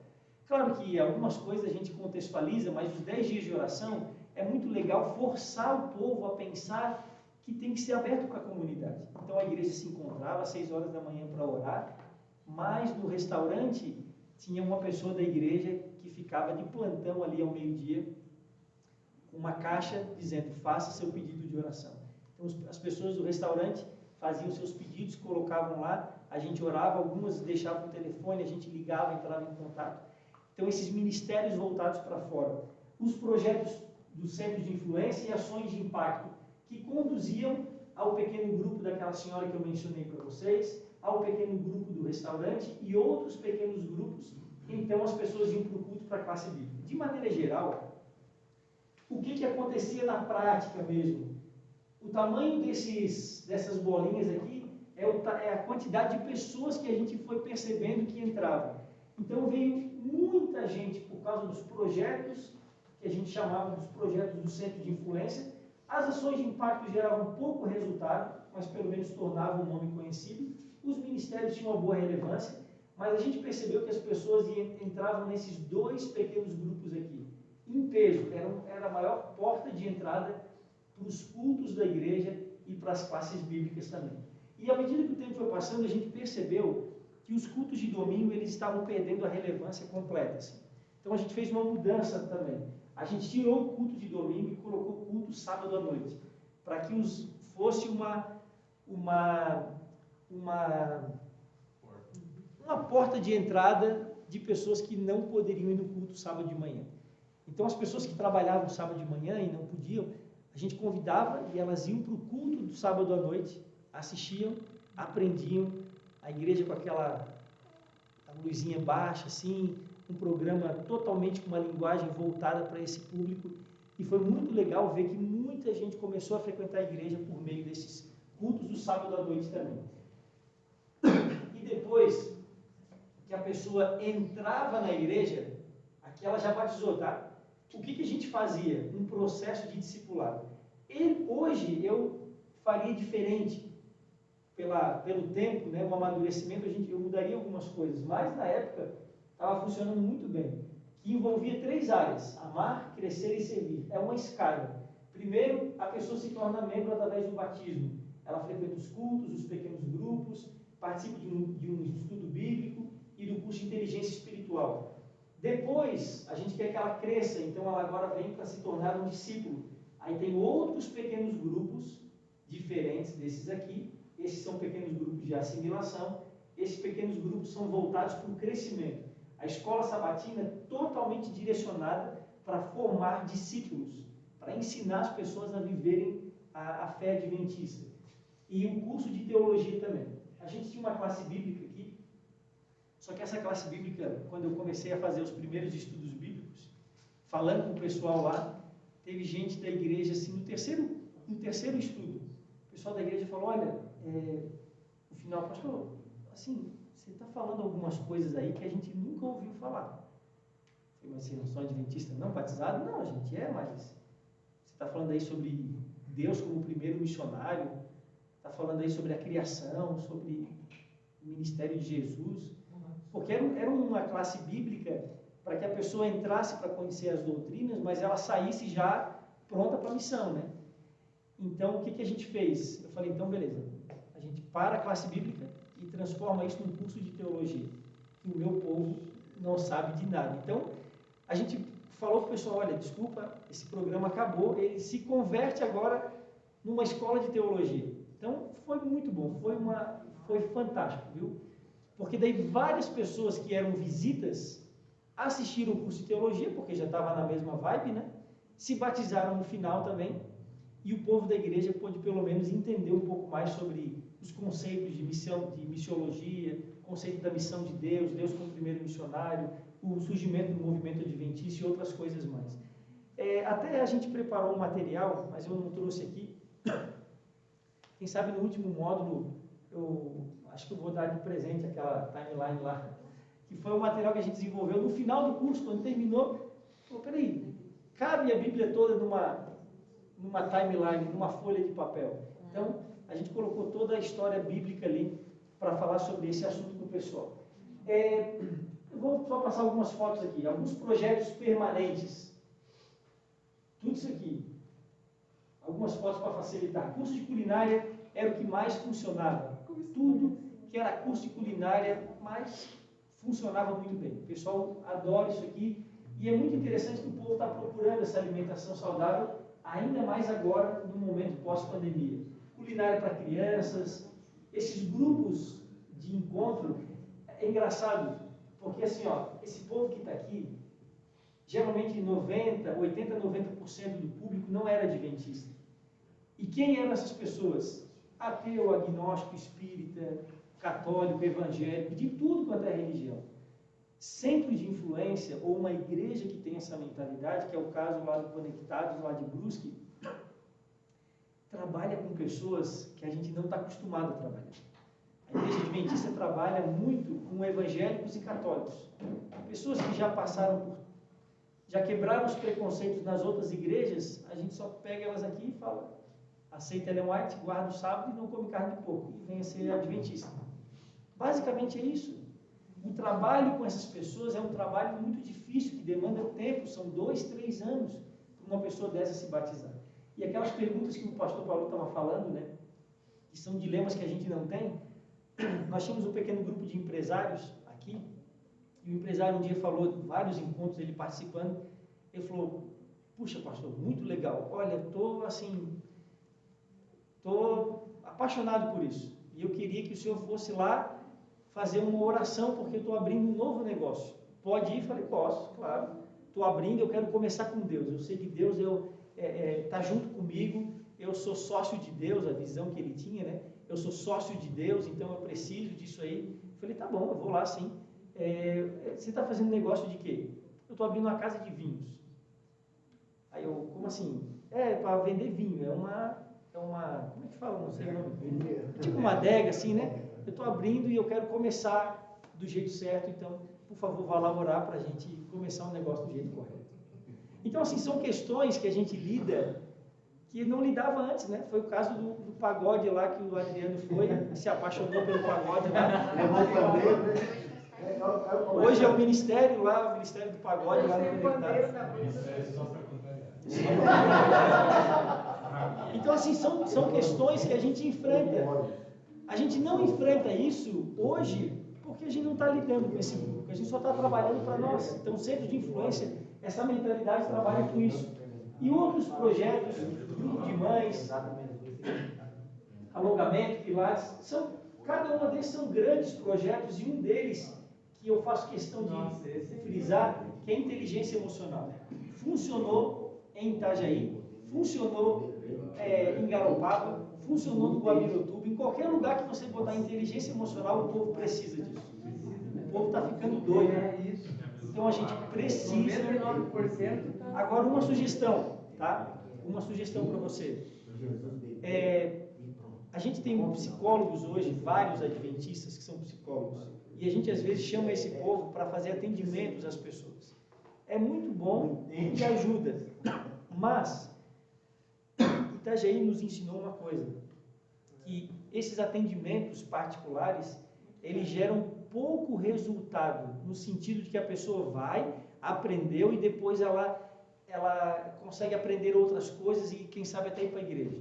Claro que algumas coisas a gente contextualiza, mas os 10 dias de oração é muito legal forçar o povo a pensar que tem que ser aberto para a comunidade. Então, a igreja se encontrava às 6 horas da manhã para orar, mas no restaurante tinha uma pessoa da igreja que ficava de plantão ali ao meio-dia, com uma caixa dizendo, faça seu pedido de oração. Então, as pessoas do restaurante faziam seus pedidos, colocavam lá, a gente orava, algumas deixavam o telefone, a gente ligava, entrava em contato. Então, esses ministérios voltados para fora. Os projetos dos centros de influência e ações de impacto, que conduziam ao pequeno grupo daquela senhora que eu mencionei para vocês, ao pequeno grupo do restaurante e outros pequenos grupos. Então, as pessoas iam para o culto, para a classe bíblica. De maneira geral, o que acontecia na prática mesmo? O tamanho dessas bolinhas aqui é a quantidade de pessoas que a gente foi percebendo que entravam. Então, veio muita gente por causa dos projetos, que a gente chamava dos projetos do centro de influência. As ações de impacto geravam pouco resultado, mas pelo menos tornavam o nome conhecido. Os ministérios tinham uma boa relevância, mas a gente percebeu que as pessoas entravam nesses 2 pequenos grupos aqui, em peso. Era a maior porta de entrada para os cultos da igreja e para as classes bíblicas também. E à medida que o tempo foi passando, a gente percebeu que os cultos de domingo eles estavam perdendo a relevância completa. Assim. Então a gente fez uma mudança também. A gente tirou o culto de domingo e colocou o culto sábado à noite, para que fosse uma porta de entrada de pessoas que não poderiam ir no culto sábado de manhã. Então, as pessoas que trabalhavam sábado de manhã e não podiam, a gente convidava e elas iam para o culto do sábado à noite, assistiam, aprendiam, a igreja com aquela luzinha baixa, assim, um programa totalmente com uma linguagem voltada para esse público. E foi muito legal ver que muita gente começou a frequentar a igreja por meio desses cultos do sábado à noite também. E depois que a pessoa entrava na igreja, aqui ela já batizou, tá? O que a gente fazia? Um processo de discipulado. Hoje eu faria diferente, pelo tempo, né, o amadurecimento, eu mudaria algumas coisas, mas na época estava funcionando muito bem, que envolvia 3 áreas: amar, crescer e servir. É uma escada. Primeiro, a pessoa se torna membro através do batismo. Ela frequenta os cultos, os pequenos grupos, participa de um estudo bíblico e do curso de inteligência espiritual. Depois, a gente quer que ela cresça, então ela agora vem para se tornar um discípulo. Aí tem outros pequenos grupos diferentes desses aqui. Esses são pequenos grupos de assimilação. Esses pequenos grupos são voltados para o crescimento. A escola sabatina é totalmente direcionada para formar discípulos, para ensinar as pessoas a viverem a fé adventista. E um curso de teologia também. A gente tinha uma classe bíblica aqui, só que essa classe bíblica, quando eu comecei a fazer os primeiros estudos bíblicos, falando com o pessoal lá, teve gente da igreja, assim, no terceiro estudo, o pessoal da igreja falou, olha, no final, pastor, assim, você está falando algumas coisas aí que a gente nunca ouviu falar. Eu falei, mas você não são adventista não? Batizado? Não, a gente é, mas você está falando aí sobre Deus como primeiro missionário, está falando aí sobre a criação, sobre o ministério de Jesus, porque era uma classe bíblica para que a pessoa entrasse para conhecer as doutrinas, mas ela saísse já pronta para a missão, né? Então, o que a gente fez? Eu falei, então, beleza, a gente para a classe bíblica e transforma isso num curso de teologia, que o meu povo não sabe de nada. Então, a gente falou para o pessoal, olha, desculpa, esse programa acabou, ele se converte agora numa escola de teologia. Então, foi muito bom, foi fantástico, viu? Porque daí várias pessoas que eram visitas assistiram o curso de teologia, porque já estava na mesma vibe, né? Se batizaram no final também, e o povo da igreja pôde pelo menos entender um pouco mais sobre os conceitos de missão, de missiologia, conceito da missão de Deus, Deus como primeiro missionário, o surgimento do movimento adventista e outras coisas mais. Até a gente preparou um material, mas eu não trouxe aqui. Quem sabe no último módulo, eu acho que eu vou dar de presente aquela timeline lá, que foi um material que a gente desenvolveu no final do curso, quando terminou. Falou, peraí, cabe a Bíblia toda numa timeline, numa folha de papel. Então, a gente colocou toda a história bíblica ali para falar sobre esse assunto com o pessoal. Eu vou só passar algumas fotos aqui, alguns projetos permanentes. Tudo isso aqui. Algumas fotos para facilitar. Curso de culinária era o que mais funcionava. Tudo que era curso de culinária, mais funcionava muito bem. O pessoal adora isso aqui. E é muito interessante que o povo está procurando essa alimentação saudável, ainda mais agora, no momento pós-pandemia. Culinária para crianças, esses grupos de encontro. É engraçado, porque assim, ó, esse povo que está aqui, geralmente 80, 90% do público não era adventista. E quem eram essas pessoas? Ateu, agnóstico, espírita, católico, evangélico, de tudo quanto é religião. Centro de influência, ou uma igreja que tem essa mentalidade, que é o caso lá do Conectados, lá de Brusque, trabalha com pessoas que a gente não está acostumado a trabalhar. A igreja adventista trabalha muito com evangélicos e católicos. Pessoas que já já quebraram os preconceitos nas outras igrejas, a gente só pega elas aqui e fala, aceita Ellen White, guarda o sábado e não come carne de porco, e venha ser adventista. Basicamente é isso. O trabalho com essas pessoas é um trabalho muito difícil, que demanda tempo, são 2, 3 anos para uma pessoa dessa se batizar. E aquelas perguntas que o pastor Paulo estava falando, né, que são dilemas que a gente não tem, nós tínhamos um pequeno grupo de empresários aqui, e o empresário um dia falou, vários encontros ele participando, ele falou, puxa pastor, muito legal, olha, estou apaixonado por isso, e eu queria que o senhor fosse lá fazer uma oração, porque eu estou abrindo um novo negócio. Pode ir? Falei, posso, claro. Estou abrindo, eu quero começar com Deus. Eu sei que Deus está junto comigo, eu sou sócio de Deus, a visão que ele tinha, né? Eu sou sócio de Deus, então eu preciso disso aí. Falei, tá bom, eu vou lá sim. Você está fazendo negócio de quê? Eu estou abrindo uma casa de vinhos. Aí eu, como assim? Para vender vinho, é uma, como é que fala? Não sei o nome. Tipo uma adega, assim, né? Eu estou abrindo e eu quero começar do jeito certo, então, por favor, vá lá orar para a gente começar um negócio do jeito correto. Então, assim, são questões que a gente lida, que não lidava antes, né? Foi o caso do pagode lá, que o Adriano foi, se apaixonou pelo pagode lá. Hoje é o ministério lá, o ministério do pagode lá no Conectados. Então, assim, são questões que a gente enfrenta. A gente não enfrenta isso hoje porque a gente não está lidando com esse grupo, a gente só está trabalhando para nós. Então, o centro de influência, essa mentalidade trabalha com isso. E outros projetos, grupo de mães, alongamento, pilates, cada um deles são grandes projetos, e um deles, que eu faço questão de frisar, que é inteligência emocional. Funcionou em Itajaí, funcionou em Garopaba, funcionou no Guamirotuba, em qualquer lugar que você botar inteligência emocional, o povo precisa disso. O povo está ficando doido. Então a gente precisa. Agora, uma sugestão, tá? Uma sugestão para você. A gente tem psicólogos hoje, vários adventistas que são psicólogos. E a gente às vezes chama esse povo para fazer atendimentos às pessoas. É muito bom e ajuda. Mas Itajaí nos ensinou uma coisa, que esses atendimentos particulares, eles geram pouco resultado, no sentido de que a pessoa vai, aprendeu e depois ela consegue aprender outras coisas e quem sabe até ir para a igreja.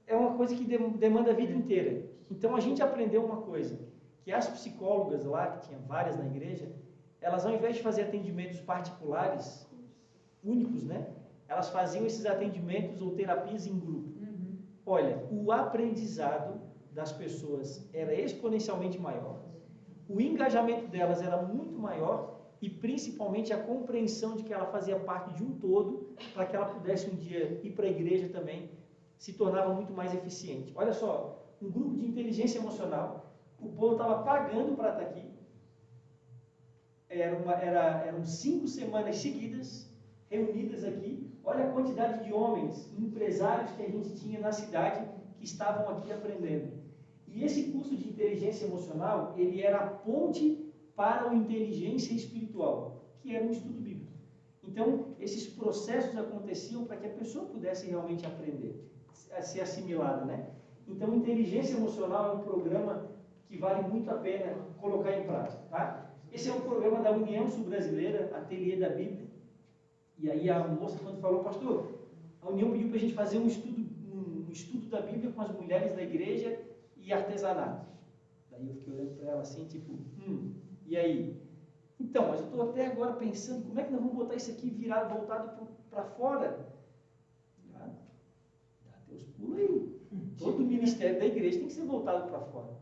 É uma coisa que demanda a vida inteira. Então a gente aprendeu uma coisa, que as psicólogas lá, que tinha várias na igreja, elas ao invés de fazer atendimentos particulares, únicos, né? Elas faziam esses atendimentos ou terapias em grupo. Olha, o aprendizado das pessoas era exponencialmente maior, o engajamento delas era muito maior e principalmente a compreensão de que ela fazia parte de um todo, para que ela pudesse um dia ir para a igreja também, se tornava muito mais eficiente. Olha só, um grupo de inteligência emocional, o povo estava pagando para estar aqui, eram 5 semanas seguidas, reunidas aqui. Olha a quantidade de homens, empresários que a gente tinha na cidade, que estavam aqui aprendendo. E esse curso de inteligência emocional, ele era a ponte para o inteligência espiritual, que era um estudo bíblico. Então, esses processos aconteciam para que a pessoa pudesse realmente aprender, a ser assimilada, né? Então, inteligência emocional é um programa que vale muito a pena colocar em prática, tá? Esse é um programa da União Sul-Brasileira, Ateliê da Bíblia. E aí a moça, quando falou, pastor, a União pediu para a gente fazer um estudo da Bíblia com as mulheres da igreja e artesanato. Daí eu fiquei olhando para ela assim, tipo, e aí? Então, mas eu estou até agora pensando, como é que nós vamos botar isso aqui virado, voltado para fora? Dá teus pulos aí. Todo o ministério da igreja tem que ser voltado para fora.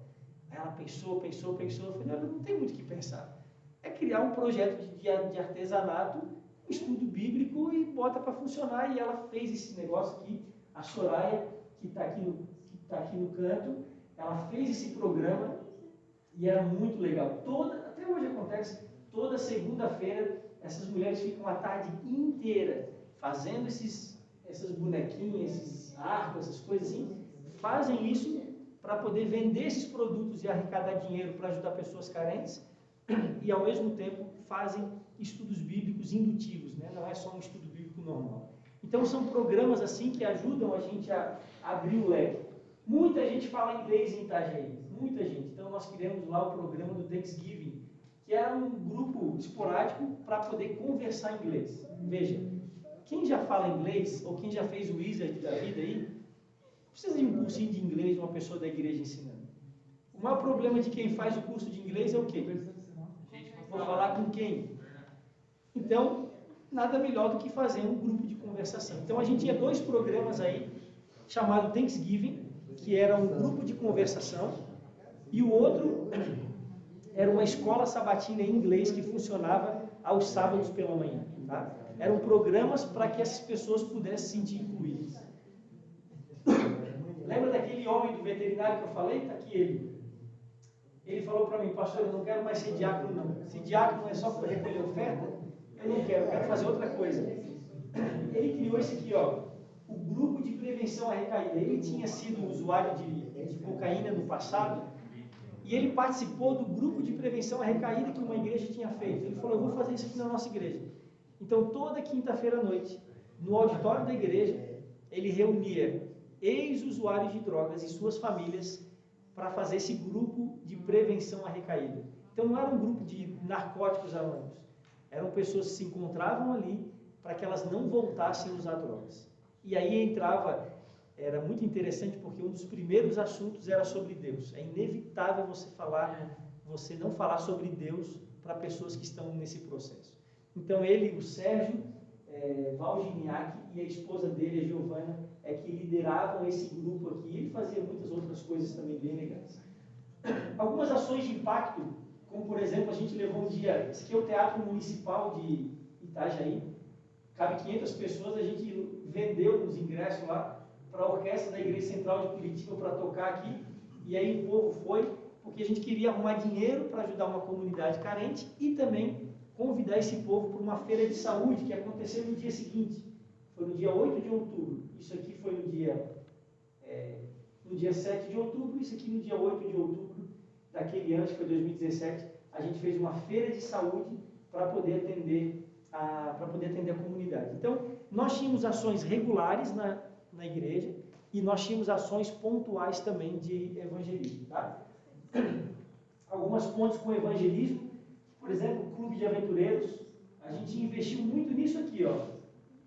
Aí ela pensou, eu falei, olha, não tem muito o que pensar. É criar um projeto de artesanato, um estudo bíblico e bota para funcionar. E ela fez esse negócio aqui, a Soraya, que está aqui no canto, ela fez esse programa e era muito legal. Até hoje acontece, toda segunda-feira, essas mulheres ficam a tarde inteira fazendo essas bonequinhas, esses arcos, essas coisas assim, fazem isso para poder vender esses produtos e arrecadar dinheiro para ajudar pessoas carentes e, ao mesmo tempo, fazem estudos bíblicos indutivos, né? Não é só um estudo bíblico normal. Então, são programas assim que ajudam a gente a abrir o leque. Muita gente fala inglês em Itajaí, muita gente. Então, nós criamos lá o programa do Thanksgiving, que era um grupo esporádico para poder conversar em inglês. Veja, quem já fala inglês, ou quem já fez o Wizard da vida aí, precisa de um cursinho de inglês de uma pessoa da igreja ensinando. O maior problema de quem faz o curso de inglês é o quê? Vou falar com quem? Então, nada melhor do que fazer um grupo de conversação. Então, a gente tinha 2 programas aí, chamado Thanksgiving, que era um grupo de conversação, e o outro era uma escola sabatina em inglês que funcionava aos sábados pela manhã. Tá? Eram programas para que essas pessoas pudessem se sentir incluídas. Lembra daquele homem do veterinário que eu falei? Está aqui ele. Ele falou para mim, pastor, eu não quero mais ser diácono não. Se diácono é só para recolher oferta, eu não quero, eu quero fazer outra coisa. Ele criou esse aqui, ó, o grupo de prevenção à recaída. Ele tinha sido usuário de cocaína no passado e ele participou do grupo de prevenção à recaída que uma igreja tinha feito. Ele falou, eu vou fazer isso aqui na nossa igreja. Então, toda quinta-feira à noite, no auditório da igreja, ele reunia ex-usuários de drogas e suas famílias para fazer esse grupo de prevenção à recaída. Então, não era um grupo de narcóticos anônimos. Eram pessoas que se encontravam ali para que elas não voltassem a usar drogas. E aí entrava, era muito interessante porque um dos primeiros assuntos era sobre Deus. É inevitável você não falar sobre Deus para pessoas que estão nesse processo. Então, ele, o Sérgio Valginiak e a esposa dele, a Giovana, é que lideravam esse grupo aqui. Ele fazia muitas outras coisas também bem legais. Algumas ações de impacto, como por exemplo, a gente levou um dia, esse aqui é o Teatro Municipal de Itajaí, cabe 500 pessoas, a gente vendeu os ingressos lá para a orquestra da Igreja Central de Curitiba para tocar aqui, e aí o povo foi, porque a gente queria arrumar dinheiro para ajudar uma comunidade carente e também convidar esse povo para uma feira de saúde que aconteceu no dia seguinte. Foi no dia 8 de outubro. Isso aqui foi no dia 7 de outubro, isso aqui no dia 8 de outubro. daquele ano, que foi 2017, a gente fez uma feira de saúde para poder atender a comunidade. Então, nós tínhamos ações regulares na igreja e nós tínhamos ações pontuais também de evangelismo. Tá? Algumas pontes com evangelismo, por exemplo, o Clube de Aventureiros, a gente investiu muito nisso aqui, ó,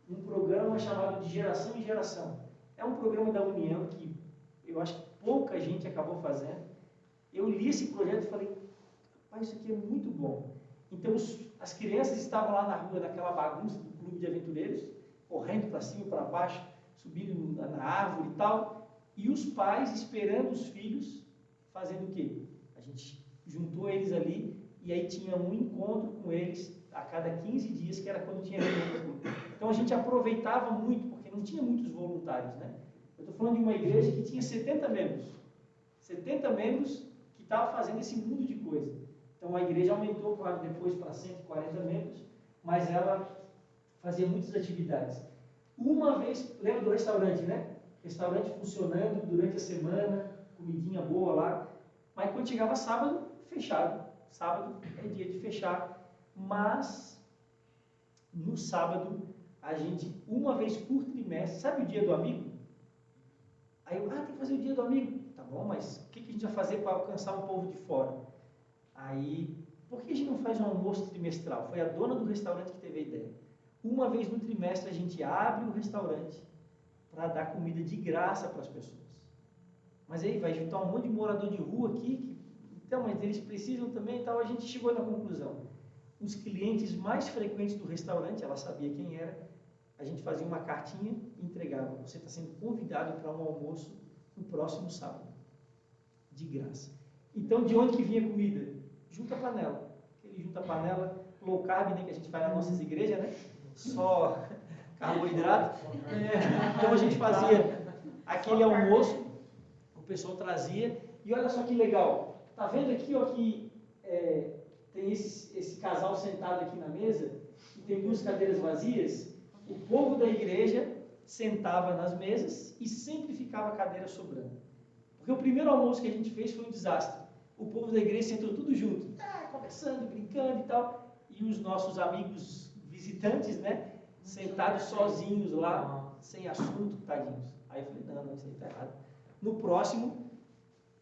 um programa chamado de Geração em Geração. É um programa da União que eu acho que pouca gente acabou fazendo. Eu li esse projeto e falei, rapaz, isso aqui é muito bom. Então, as crianças estavam lá na rua, naquela bagunça do Clube de Aventureiros, correndo para cima e para baixo, subindo na árvore e tal, e os pais esperando os filhos, fazendo o quê? A gente juntou eles ali, e aí tinha um encontro com eles a cada 15 dias, que era quando tinha reunião. Então, a gente aproveitava muito, porque não tinha muitos voluntários, né? Eu estou falando de uma igreja que tinha 70 membros. 70 membros que estavam fazendo esse mundo de coisa. Então, a igreja aumentou, claro, depois para 140 membros, mas ela fazia muitas atividades. Uma vez, lembra do restaurante, né? Restaurante funcionando durante a semana, comidinha boa lá, mas quando chegava sábado, fechado. Sábado é dia de fechar, mas no sábado, a gente, uma vez por trimestre, sabe o dia do amigo? Aí eu, tem que fazer o dia do amigo. Tá bom, mas o que a gente vai fazer para alcançar um povo de fora? Aí, por que a gente não faz um almoço trimestral? Foi a dona do restaurante que teve a ideia. Uma vez no trimestre a gente abre o restaurante para dar comida de graça para as pessoas. Mas aí vai juntar um monte de morador de rua aqui, então, mas eles precisam também e tal. A gente chegou na conclusão. Os clientes mais frequentes do restaurante, ela sabia quem era, a gente fazia uma cartinha e entregava. Você está sendo convidado para um almoço no próximo sábado, de graça. Então, de onde que vinha a comida? Junta panela. Aquele junta panela, low carb, né, que a gente faz nas nossas igrejas, né? Só carboidrato. Então, a gente fazia aquele almoço, o pessoal trazia, e olha só que legal. Tá vendo aqui, ó, que tem esse casal sentado aqui na mesa, e tem duas cadeiras vazias? O povo da igreja sentava nas mesas e sempre ficava a cadeira sobrando. Porque o primeiro almoço que a gente fez foi um desastre. O povo da igreja sentou tudo junto, conversando, brincando e tal, e os nossos amigos visitantes, né, sentados sozinhos lá, sem assunto, tadinhos. Aí eu falei, não, isso aí está errado. No próximo,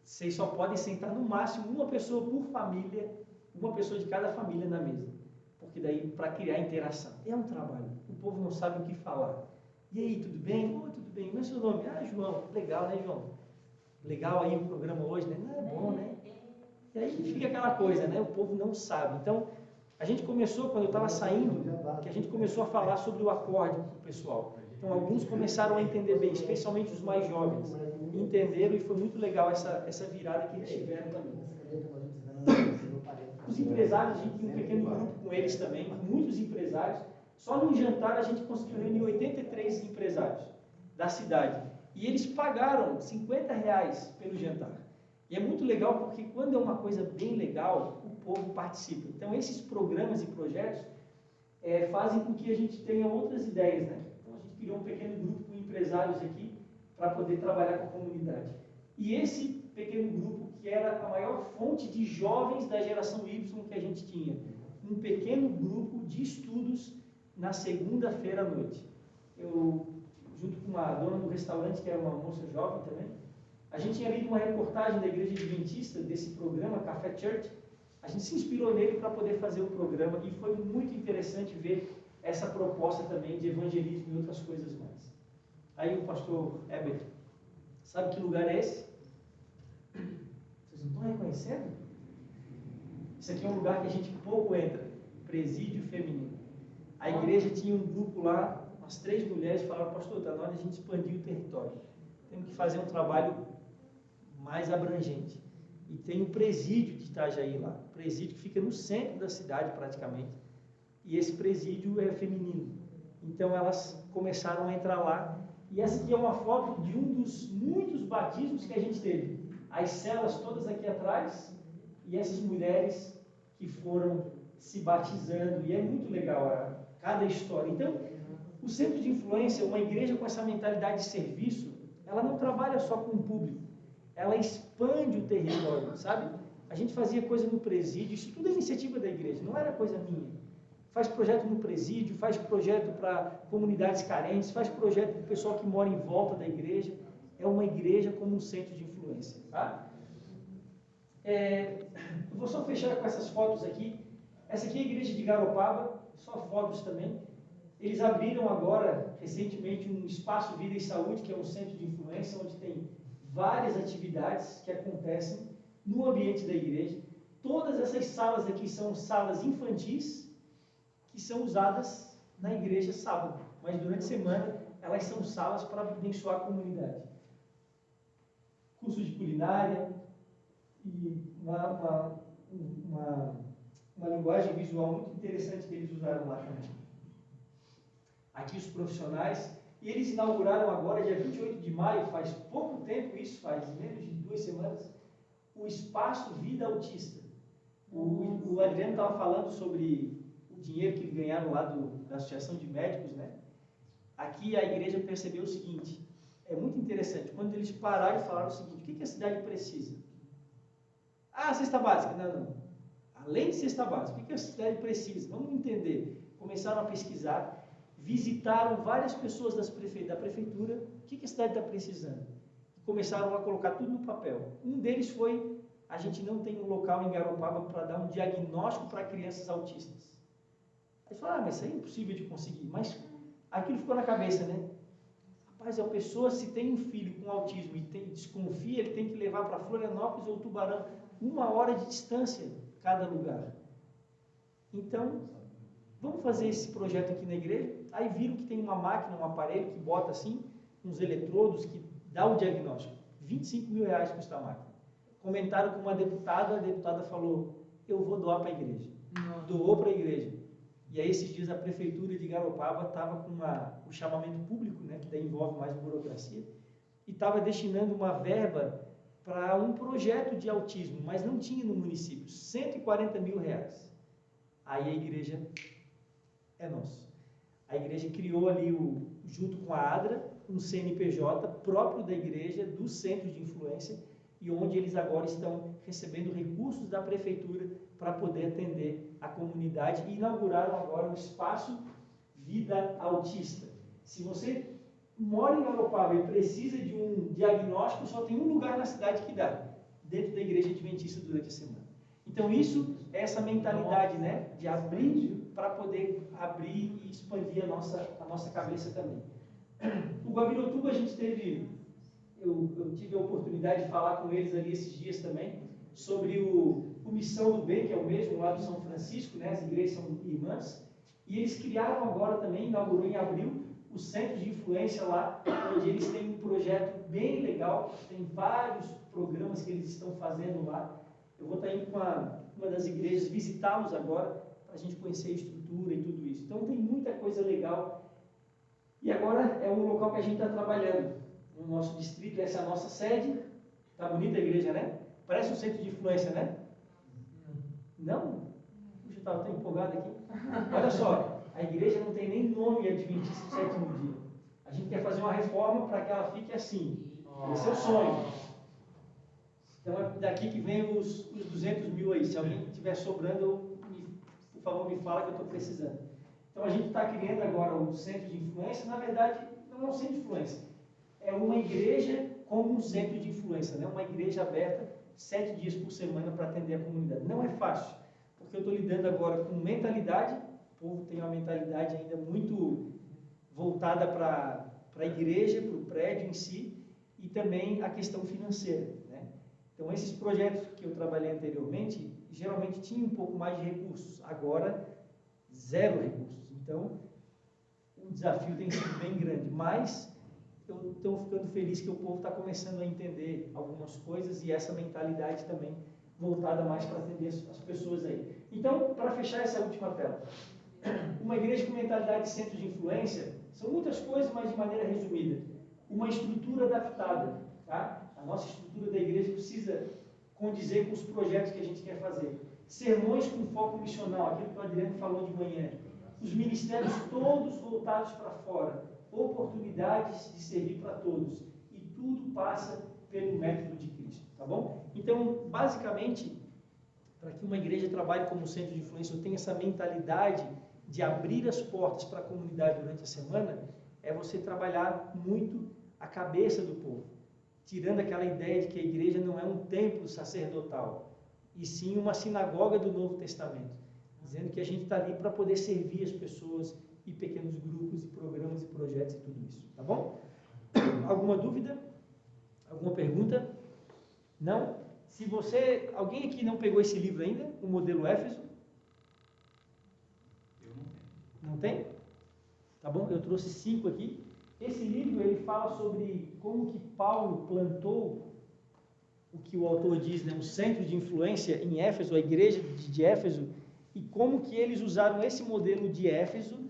vocês só podem sentar no máximo uma pessoa por família, uma pessoa de cada família na mesa. Porque daí, para criar interação, é um trabalho. O povo não sabe o que falar. E aí, tudo bem? Oi, tudo bem. Mas seu nome? João. Legal, né, João? Legal aí o programa hoje, né? Não, é bom, né? E aí fica aquela coisa, né? O povo não sabe. Então, a gente começou, quando eu estava saindo, que a gente começou a falar sobre o acorde com o pessoal. Então, alguns começaram a entender bem, especialmente os mais jovens. Entenderam e foi muito legal essa virada que eles tiveram também. Os empresários, a gente tinha um pequeno grupo com eles também, muitos empresários. Só num jantar a gente conseguiu reunir 83 empresários da cidade. E eles pagaram R$50 pelo jantar. E é muito legal porque quando é uma coisa bem legal, o povo participa. Então, esses programas e projetos fazem com que a gente tenha outras ideias, né? Então, a gente criou um pequeno grupo com empresários aqui para poder trabalhar com a comunidade. E esse pequeno grupo, que era a maior fonte de jovens da geração Y que a gente tinha, um pequeno grupo de estudos na segunda-feira à noite. Eu, junto com uma dona do restaurante, que era uma moça jovem também, a gente tinha lido uma reportagem da Igreja Adventista desse programa, Café Church. A gente se inspirou nele para poder fazer o programa e foi muito interessante ver essa proposta também de evangelismo e outras coisas mais. Aí o pastor Herbert, sabe que lugar é esse? Vocês não estão reconhecendo? Isso aqui é um lugar que a gente pouco entra, presídio feminino. A igreja tinha um grupo lá, umas 3 mulheres, falaram, pastor, está na hora de a gente expandir o território. Temos que fazer um trabalho mais abrangente. E tem o presídio de Itajaí lá, o presídio que fica no centro da cidade praticamente, e esse presídio é feminino. Então elas começaram a entrar lá, e essa aqui é uma foto de um dos muitos batismos que a gente teve. As celas todas aqui atrás, e essas mulheres que foram se batizando, e é muito legal cada história. Então, o Centro de Influência, uma igreja com essa mentalidade de serviço, ela não trabalha só com o público, ela expande o território, sabe? A gente fazia coisa no presídio, isso tudo é iniciativa da igreja, não era coisa minha. Faz projeto no presídio, faz projeto para comunidades carentes, faz projeto para o pessoal que mora em volta da igreja. É uma igreja como um centro de influência. Tá? Eu vou só fechar com essas fotos aqui. Essa aqui é a igreja de Garopaba, só fotos também. Eles abriram agora, recentemente, um espaço Vida e Saúde, que é um centro de influência, onde tem várias atividades que acontecem no ambiente da igreja. Todas essas salas aqui são salas infantis, que são usadas na igreja sábado, mas durante a semana elas são salas para abençoar a comunidade. Curso de culinária e uma linguagem visual muito interessante que eles usaram lá também. Aqui os profissionais, e eles inauguraram agora, dia 28 de maio, faz pouco tempo isso, faz menos de 2 semanas, o Espaço Vida Autista. O Adriano estava falando sobre o dinheiro que eles ganharam lá da Associação de Médicos, né? Aqui a igreja percebeu o seguinte, é muito interessante, quando eles pararam e falaram o seguinte, o que a cidade precisa? Ah, cesta básica. Não. Além de cesta básica, o que a cidade precisa? Vamos entender. Começaram a pesquisar, visitaram várias pessoas da prefeitura, o que a cidade está precisando? Começaram a colocar tudo no papel. Um deles foi, a gente não tem um local em Garopaba para dar um diagnóstico para crianças autistas. Aí falaram, mas isso aí é impossível de conseguir. Mas aquilo ficou na cabeça, né? Rapaz, a pessoa, se tem um filho com autismo e desconfia, ele tem que levar para Florianópolis ou Tubarão, 1 hora de distância cada lugar. Então, vamos fazer esse projeto aqui na igreja. Aí viram que tem uma máquina, um aparelho que bota assim, uns eletrodos que dá o diagnóstico. R$25.000 custa a máquina. Comentaram com uma deputada, a deputada falou, eu vou doar para a igreja. Doou para a igreja. E aí esses dias a prefeitura de Garopaba estava com o chamamento público, né, que daí envolve mais burocracia, e estava destinando uma verba para um projeto de autismo, mas não tinha no município, R$140.000. Aí a igreja é nossa. A igreja criou ali, junto com a ADRA, um CNPJ próprio da igreja, do centro de influência, e onde eles agora estão recebendo recursos da prefeitura para poder atender a comunidade, e inauguraram agora o Espaço Vida Autista. Se você mora em Garopaba e precisa de um diagnóstico, só tem um lugar na cidade que dá, dentro da igreja adventista durante a semana. Então isso é essa mentalidade, né, de abrir para poder abrir e expandir a nossa cabeça também. O Guabirotuba a gente teve, eu tive a oportunidade de falar com eles ali esses dias também, sobre o Missão do Bem, que é o mesmo lá do São Francisco, né, as igrejas são irmãs, e eles criaram agora também, inaugurou em abril, o Centro de Influência lá, onde eles têm um projeto bem legal, tem vários programas que eles estão fazendo lá. Eu vou estar indo com uma das igrejas visitá-los agora, para a gente conhecer a estrutura e tudo isso. Então tem muita coisa legal. E agora é um local que a gente está trabalhando. No nosso distrito, essa é a nossa sede. Está bonita a igreja, né? Parece um centro de influência, né? Não? Puxa, eu estava tão empolgado aqui. Olha só, a igreja não tem nem nome Adventista do Sétimo Dia. A gente quer fazer uma reforma para que ela fique assim. Esse é o sonho. Então é daqui que vem os 200.000 aí. Se alguém estiver sobrando, por favor, me fala que eu estou precisando. Então a gente está criando agora um centro de influência. Na verdade, não é um centro de influência. É uma igreja como um centro de influência, né? Uma igreja aberta 7 dias por semana para atender a comunidade. Não é fácil, porque eu estou lidando agora com mentalidade. O povo tem uma mentalidade ainda muito voltada para a igreja, para o prédio em si, e também a questão financeira, né? Então, esses projetos que eu trabalhei anteriormente, geralmente tinham um pouco mais de recursos, agora, 0 recursos. Então, o desafio tem sido bem grande, mas eu estou ficando feliz que o povo está começando a entender algumas coisas e essa mentalidade também voltada mais para atender as pessoas aí. Então, para fechar essa última tela, uma igreja com mentalidade de centro de influência, são muitas coisas, mas de maneira resumida. Uma estrutura adaptada, tá? A nossa estrutura da igreja precisa condizer com os projetos que a gente quer fazer. Sermões com foco missional, aquilo que o Adriano falou de manhã. Os ministérios todos voltados para fora. Oportunidades de servir para todos. E tudo passa pelo método de Cristo, tá bom? Então, basicamente, para que uma igreja trabalhe como centro de influência, ou tenha essa mentalidade de abrir as portas para a comunidade durante a semana, é você trabalhar muito a cabeça do povo, tirando aquela ideia de que a igreja não é um templo sacerdotal, e sim uma sinagoga do Novo Testamento, dizendo que a gente está ali para poder servir as pessoas e pequenos grupos e programas e projetos e tudo isso, tá bom? Alguma dúvida? Alguma pergunta? Não? Se você, alguém aqui não pegou esse livro ainda, o Modelo Éfeso? Eu não tenho. Não tem? Tá bom? Eu trouxe 5 aqui. Esse livro, ele fala sobre como que Paulo plantou o que o autor diz, né, um centro de influência em Éfeso, a igreja de Éfeso, e como que eles usaram esse modelo de Éfeso